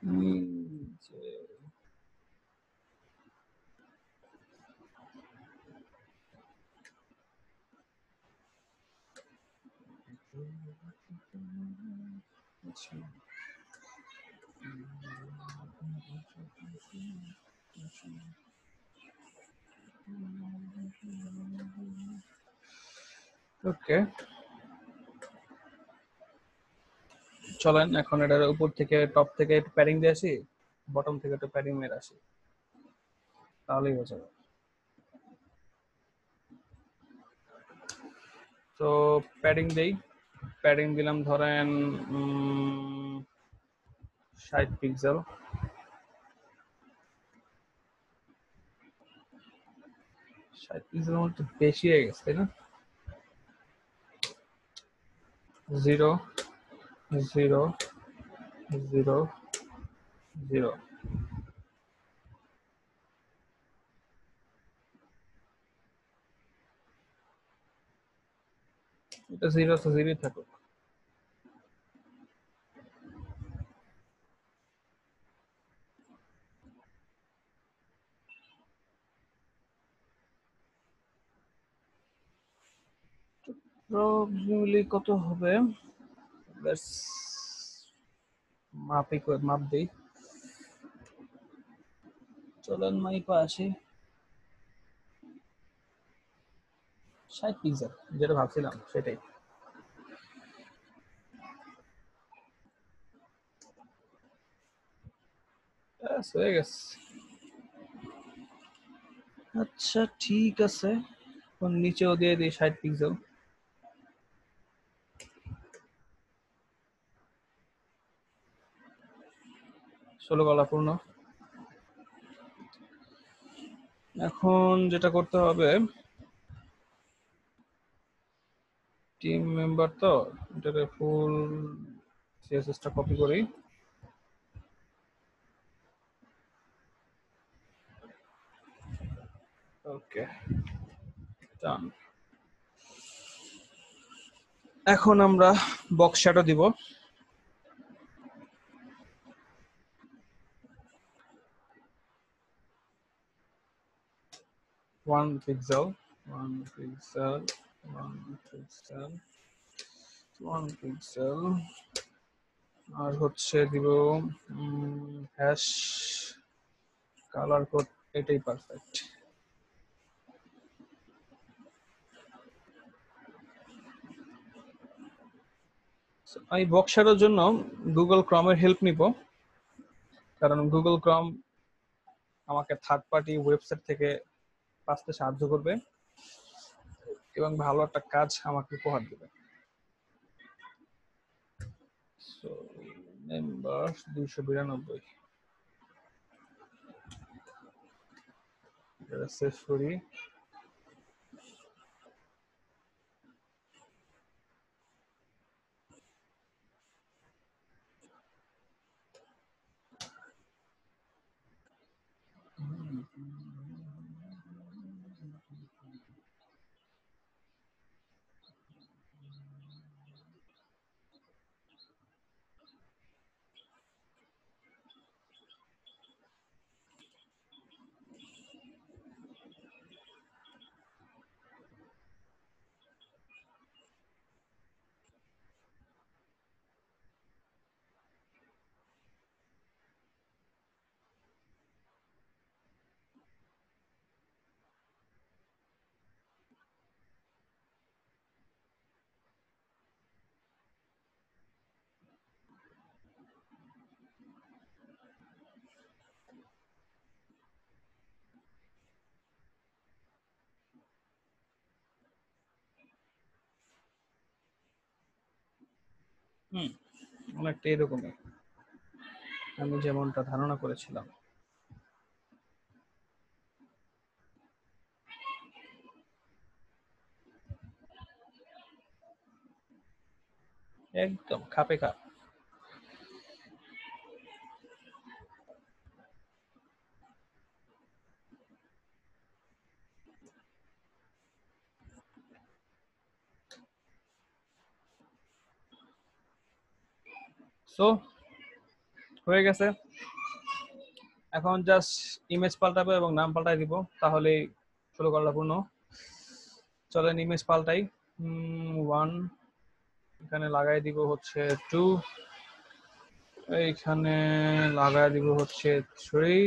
[SPEAKER 1] নিচে। আচ্ছা, ওকে, চলেন এখন এটার উপর থেকে টপ থেকে একটু প্যাডিং দিয়ে আসি, বটম থেকে একটু প্যাডিং মেরে আসি, তাহলেই হয়ে যাবে। তো প্যাডিং দেই, প্যাডিং দিলাম ধরেন 60 পিক্সেল। মধ্যে বেশি হয়ে গেছে তাই না? 0 0 0 0। এটা 0 তো 0 থাকুক। প্রবলি কত হবে? লেটস মাপ দেই, চলেন মাইপা আসি। 60 পিক্সেল যেটা ভাবছিলাম সেটাই। হয়ে গেছে। আচ্ছা ঠিক আছে, নিচেও দিয়ে দিই 60 পিক্সেল। ষোলো গলা পূর্ণ। এখন যেটা করতে হবে, টিম মেম্বার তো এটাকে ফুল সিএসএসটা কপি করি। ওকে ডান। এখন আমরা বক্স শ্যাডো দিব। One pixel, one pixel, one pixel, one pixel, আর হচ্ছে দিব হ্যাশ কালার কোড, এটাই পারফেক্ট। আমি বক্স শ্যাডোর জন্য গুগল ক্রমের হেল্প নিব, কারণ গুগল ক্রম আমাকে থার্ড পার্টি ওয়েবসাইট থেকে বাঁচতে সাহায্য করবে এবং ভালো একটা কাজ আমাকে উপহার দেবে। সো মেম্বার 292, এটা সেভ করি। অনেকটা এরকমই আমি যেমনটা ধারণা করেছিলাম। একদম খাপে খাপ। সো হয়ে গেছে, এখন জাস্ট ইমেজ পাল্টাবো এবং নাম পাল্টাই দিব, তাহলেই ষোলো গলা পূর্ণ। চলেন ইমেজ পাল্টাই। 1 এখানে লাগাই দিব হচ্ছে 2, এইখানে লাগাই দিব হচ্ছে 3,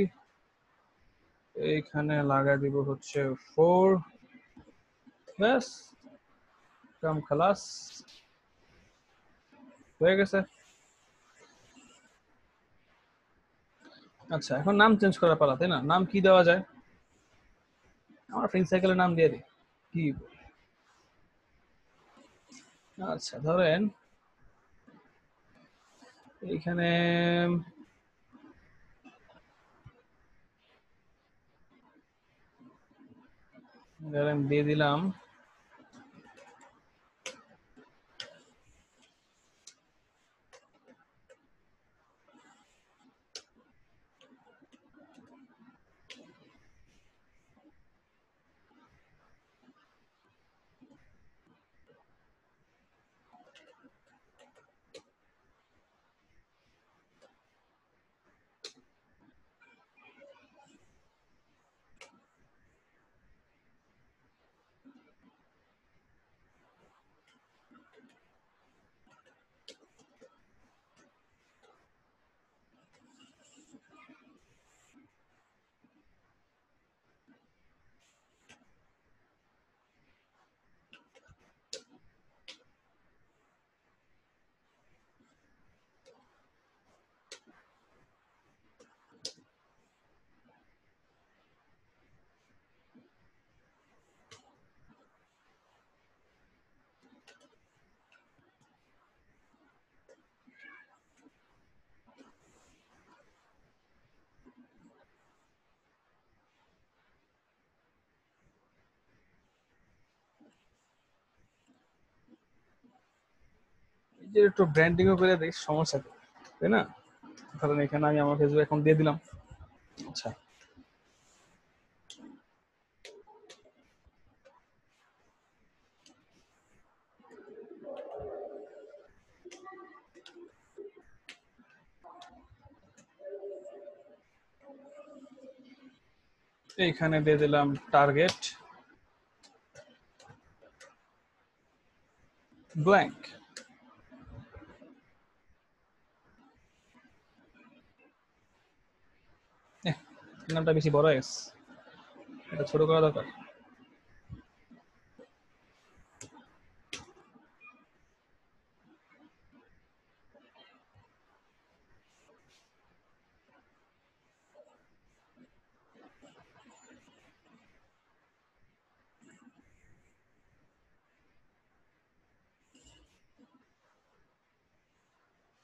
[SPEAKER 1] এইখানে লাগাই দিব হচ্ছে 4। ব্যাস কাম খালাস হয়ে গেছে। আচ্ছা এখন নাম চেঞ্জ করার পালা, তাই না? নাম কি দেওয়া যায়? আমার ফ্রেন্ড সাইকেলের নাম দিয়ে দিই। কি? আচ্ছা ধরেন এইখানে ধরেন দিয়ে দিলাম যে একটু ব্র্যান্ডিংও করে দিই, সমস্যা কি, তাই না? ধরেন এখানে আমি আমার ফেসবুক অ্যাকাউন্ট দিয়ে দিলাম। আচ্ছা এইখানে দিয়ে দিলাম টার্গেট ব্ল্যাঙ্ক। নামটা বেশি বড় হয়ে গেছে, এটা ছোট করা দরকার।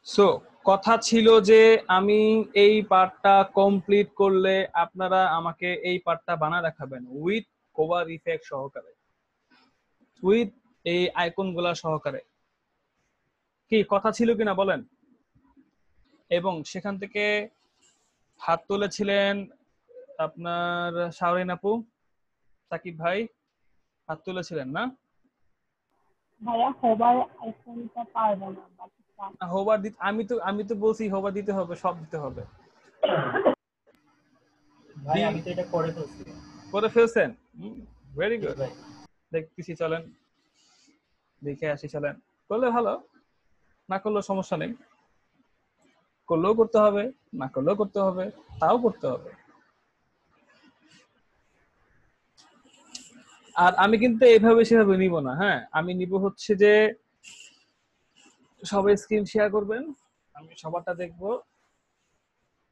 [SPEAKER 1] সো কথা ছিল যে আমি এই পার্টটা কমপ্লিট করলে আপনারা আমাকে এই পার্টটা বানায় দেখাবেন উইথ কভার ইফেক্ট সহকারে, উইথ এই আইকন গুলা সহকারে। কি কথা ছিল কিনা বলেন? এবং সেখান থেকে হাত তুলেছিলেন আপনার শাওরিন আপু, সাকিব ভাই হাত তুলেছিলেন না?
[SPEAKER 3] ভাইয়া হোবার আইকনটা পারবো না, বাকি
[SPEAKER 1] হোবার দিতে আমি তো বলছি হোবার দিতে হবে, সব দিতে হবে।
[SPEAKER 4] ভাই আমি তো এটা করে ফেলছি।
[SPEAKER 1] করে ফেলছেন? ভেরি
[SPEAKER 4] জি
[SPEAKER 1] গুড।
[SPEAKER 4] ভাই।
[SPEAKER 1] দেখতেছি, চলেন দেখে আসি, চলেন। করলে ভালো, না করলেও সমস্যা নেই। করলেও করতে হবে, না করলেও করতে হবে, তাও করতে হবে। আর আমি কিন্তু এইভাবে সেভাবে নিব না, হ্যাঁ আমি নিব হচ্ছে যে সবাই স্ক্রিন শেয়ার করবেন, আমি সবারটা দেখবো,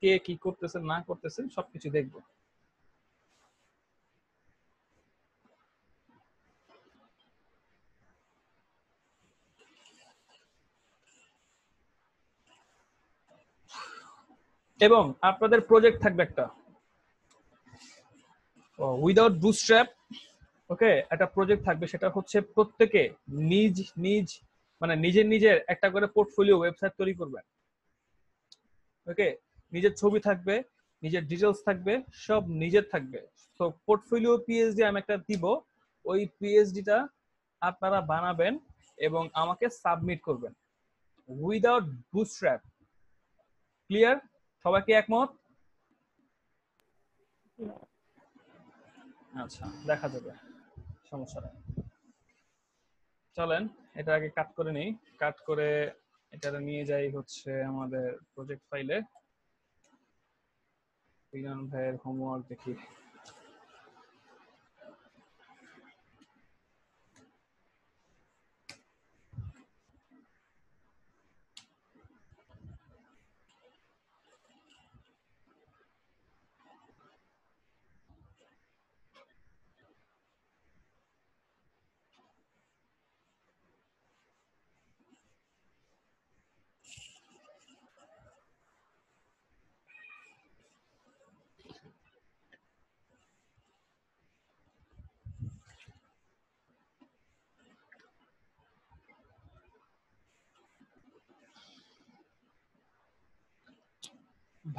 [SPEAKER 1] কে কি করতেছেন না করতেছেন সবকিছু দেখবো। এবং আপনাদের প্রজেক্ট থাকবে একটা উইদাউট বুটস্ট্র্যাপ, ওকে, একটা প্রজেক্ট থাকবে, সেটা হচ্ছে প্রত্যেকে নিজ নিজ মানে নিজের নিজের একটা করে পোর্টফোলিও ওয়েবসাইট তৈরি করবেন। ওকে, নিজের ছবি থাকবে, নিজের ডিটেলস থাকবে, সব নিজের থাকবে। তো পোর্টফোলিও পিএইচডি আমি একটা দিব, ওই পিএইচডিটা আপনারা বানাবেন এবং আমাকে সাবমিট করবেন উইদাউট বুটস্ট্র্যাপ। ক্লিয়ার? সবাই কি একমত? আচ্ছা দেখা যাবে, সমস্যা নেই। চলেন এটা আগে কাট করে নেই, কাট করে এটা নিয়ে যাই হচ্ছে আমাদের প্রজেক্ট ফাইলে। ইরান ভাইয়ের হোমওয়ার্ক দেখি।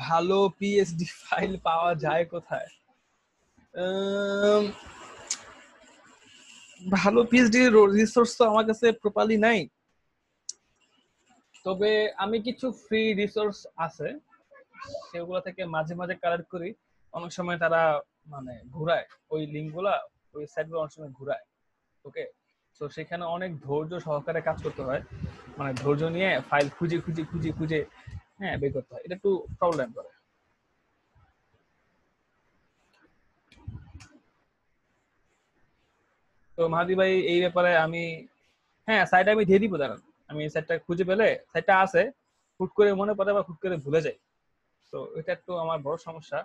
[SPEAKER 1] ভালো পিএইচডি ফাইল পাওয়া যায় কোথায়? ভালো পিএইচডি রিসোর্স তো আমার কাছে প্রপারলি নাই, তবে আমি কিছু ফ্রি রিসোর্স আছে সেগুলো থেকে মাঝে মাঝে কালেক্ট করি। অনেক সময় তারা মানে ঘুরায় ওই লিঙ্কগুলা, ওই সাইটগুলো অনেক সময় ঘুরায়। ওকে, তো সেখানে অনেক ধৈর্য সহকারে কাজ করতে হয়, মানে ধৈর্য নিয়ে ফাইল খুঁজে খুঁজে খুঁজে খুঁজে হ্যাঁ বের করতে হয়, এটা একটু প্রবলেম করে। তো মাহাদি ভাই এই ব্যাপারে আমি হ্যাঁ সাইট আমি দিয়ে দিব, দাঁড়ান আমি সাইটটা খুঁজে পেলে, সাইটটা আছে হুট করে মনে পড়ে বা হুট করে ভুলে যাই, তো এটা একটু আমার বড় সমস্যা।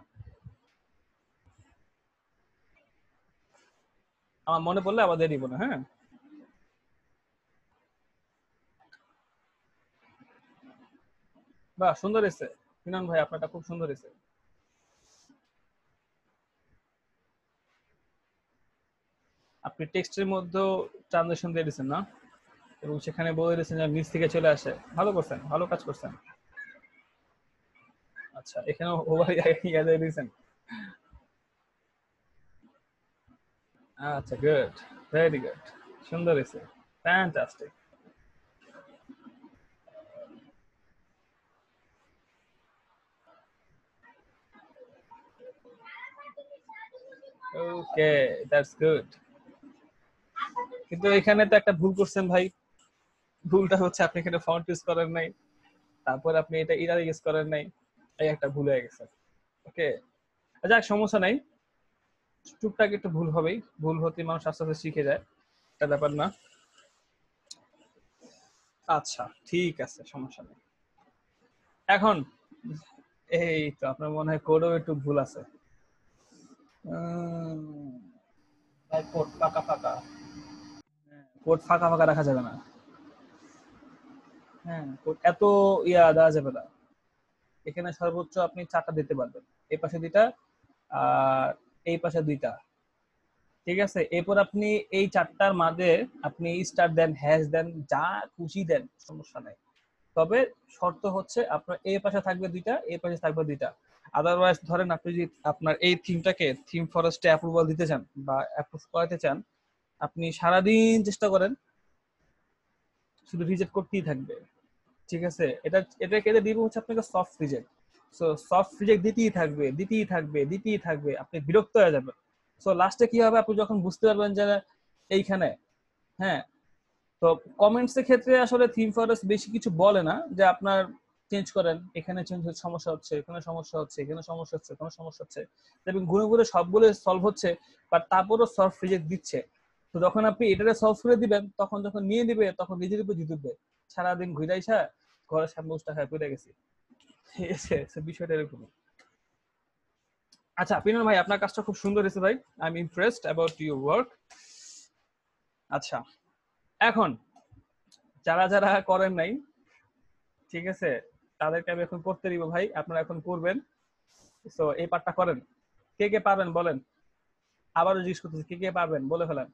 [SPEAKER 1] আমার মনে পড়লে আবার দিয়ে দিব না। হ্যাঁ, বাহ সুন্দর এসে ফিনান ভাই, আপনারটা খুব সুন্দর এসে। আপনি টেক্সটের মধ্যেও ট্রানজেকশন দিয়ে দিচ্ছেন না, এবং সেখানে বলে দিয়েছেন যে নিচ থেকে চলে আসে। ভালো করছেন, ভালো কাজ করছেন। আচ্ছা, এখানে ওভার ইয়া দিয়ে দিয়েছেন। আচ্ছা, গুড, ভেরি গুড, সুন্দর এসে, ফ্যান্টাস্টিক। Okay, that's good. কিন্তু এখানে তো একটা ভুল করছেন ভাই। ভুলটা হচ্ছে আপনি এখানে ফন্ট ইউজ করেন নাই, তারপর আপনি এটা ইরার ইউজ করেন নাই, এই একটা ভুল হয়ে গেছে। ওকে, যাক সমস্যা নাই, টুকটাক একটু ভুল হবেই, ভুল হতে মানুষ আস্তে আস্তে শিখে যায়, এটা ব্যাপার না। আচ্ছা ঠিক আছে, সমস্যা নেই। এখন এই তো আপনার মনে হয় কোডও একটু ভুল আছে।
[SPEAKER 4] ভাই কোড ফাঁকা ফাঁকা।
[SPEAKER 1] কোড ফাঁকা ফাঁকা রাখা যাবে না। হ্যাঁ, কোড এত ইয়া দেওয়া যাবে না। এখানে সর্বোচ্চ আপনি 4টা দিতে পারবেন, এই পাশে 2টা আর এই পাশে 2টা। ঠিক আছে, এরপর আপনি এই 4টার মাঝে আপনি স্টার দেন, হ্যাশ দেন, যা খুশি দেন, সমস্যা নাই। তবে শর্ত হচ্ছে আপনার এই পাশে থাকবে 2টা, এই পাশে থাকবে 2টা। আদারওয়াইজ ধরেন আপনি যদি আপনার এই থিমটাকে থিম ফরেস্টে অ্যাপ্রুভাল দিতে চান বা অ্যাপ্রুভ করাতে চান, আপনি সারাদিন চেষ্টা করেন, শুধু রিজেক্ট করতেই থাকবে। ঠিক আছে, এটা দিব হচ্ছে আপনাকে soft reject. So soft reject দিতেই থাকবে, দিতেই থাকবে, দিতেই থাকবে, আপনি বিরক্ত হয়ে যাবেন। সো লাস্টে কি হবে, আপনি যখন বুঝতে পারবেন যে এইখানে হ্যাঁ, তো কমেন্টস এর ক্ষেত্রে আসলে থিম ফরেস্ট বেশি কিছু বলে না, যে আপনার চেঞ্জ করেন, এখানে চেঞ্জ হচ্ছে, সমস্যা হচ্ছে, এখানে সমস্যা হচ্ছে, এখানে সমস্যা হচ্ছে, কোনো সমস্যা হচ্ছে, এবং ঘুরে ঘুরে সবগুলো সলভ হচ্ছে, বাট তারপরও সফট রিজেক্ট দিচ্ছে। তো যখন আপনি এটারে সলভ করে দিবেন, তখন যখন নিয়ে দিবে তখন নিজের উপর জিতে দিবে, সারাদিন ঘুরাইছা ঘরে স্যাম্বুস টাকা পেয়ে গেছি। ঠিক আছে, বিষয়টা এরকম। আচ্ছা পিনন ভাই, আপনার কাজটা খুব সুন্দর হয়েছে ভাই, I am impressed about your work. আচ্ছা, এখন যারা যারা করেন নাই, ঠিক আছে, তাদেরকে আমি এখন করতে দিব ভাই, আপনারা এখন করবেন। সো এই পার্টটা করেন। কে কে পারবেন বলেন, আবারও জিজ্ঞেস করতেছি, কে কে পারবেন বলে ফেলেন।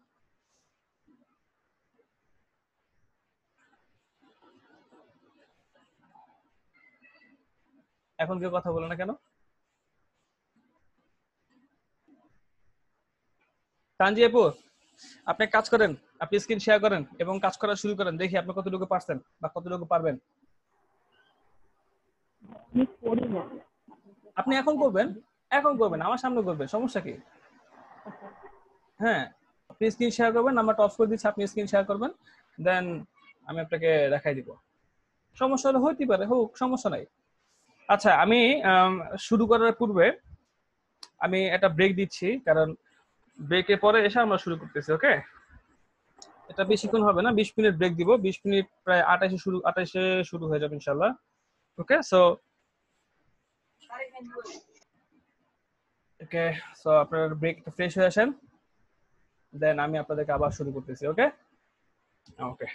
[SPEAKER 1] এখন কেউ কথা বলে না কেন? তানজি আপু, আপনি কাজ করেন, আপনি স্ক্রিন শেয়ার করেন এবং কাজ করা শুরু করেন, দেখি আপনি কতটুকু পারছেন বা কতটুকু পারবেন।
[SPEAKER 3] আমি করি না।
[SPEAKER 1] আপনি এখন করবেন, এখন করবেন, আমার সামনে করবেন, সমস্যা কি? হ্যাঁ, আপনি স্ক্রিন শেয়ার করবেন, নাম্বারটা অফ করে দিচ্ছি, আপনি স্ক্রিন শেয়ার করবেন, দেন আমি আপনাকে দেখাই দিব। সমস্যা হলে হইতে পারে, হোক, সমস্যা নাই। আচ্ছা, আমি শুরু করার পূর্বে আমি একটা ব্রেক দিচ্ছি, কারণ ব্রেকের পরে এসে আমরা শুরু করতেছি। ওকে, এটা বেশিক্ষণ হবে না, 20 মিনিট ব্রেক দিব, 20 মিনিট প্রায় 28-এ শুরু হয়ে যাবে ইনশাআল্লাহ। ওকে, সো আপনার ব্রেক ফ্রেশ হয়ে আসেন, দেন আমি আপনাদেরকে আবার শুরু করতেছি। ওকে ওকে।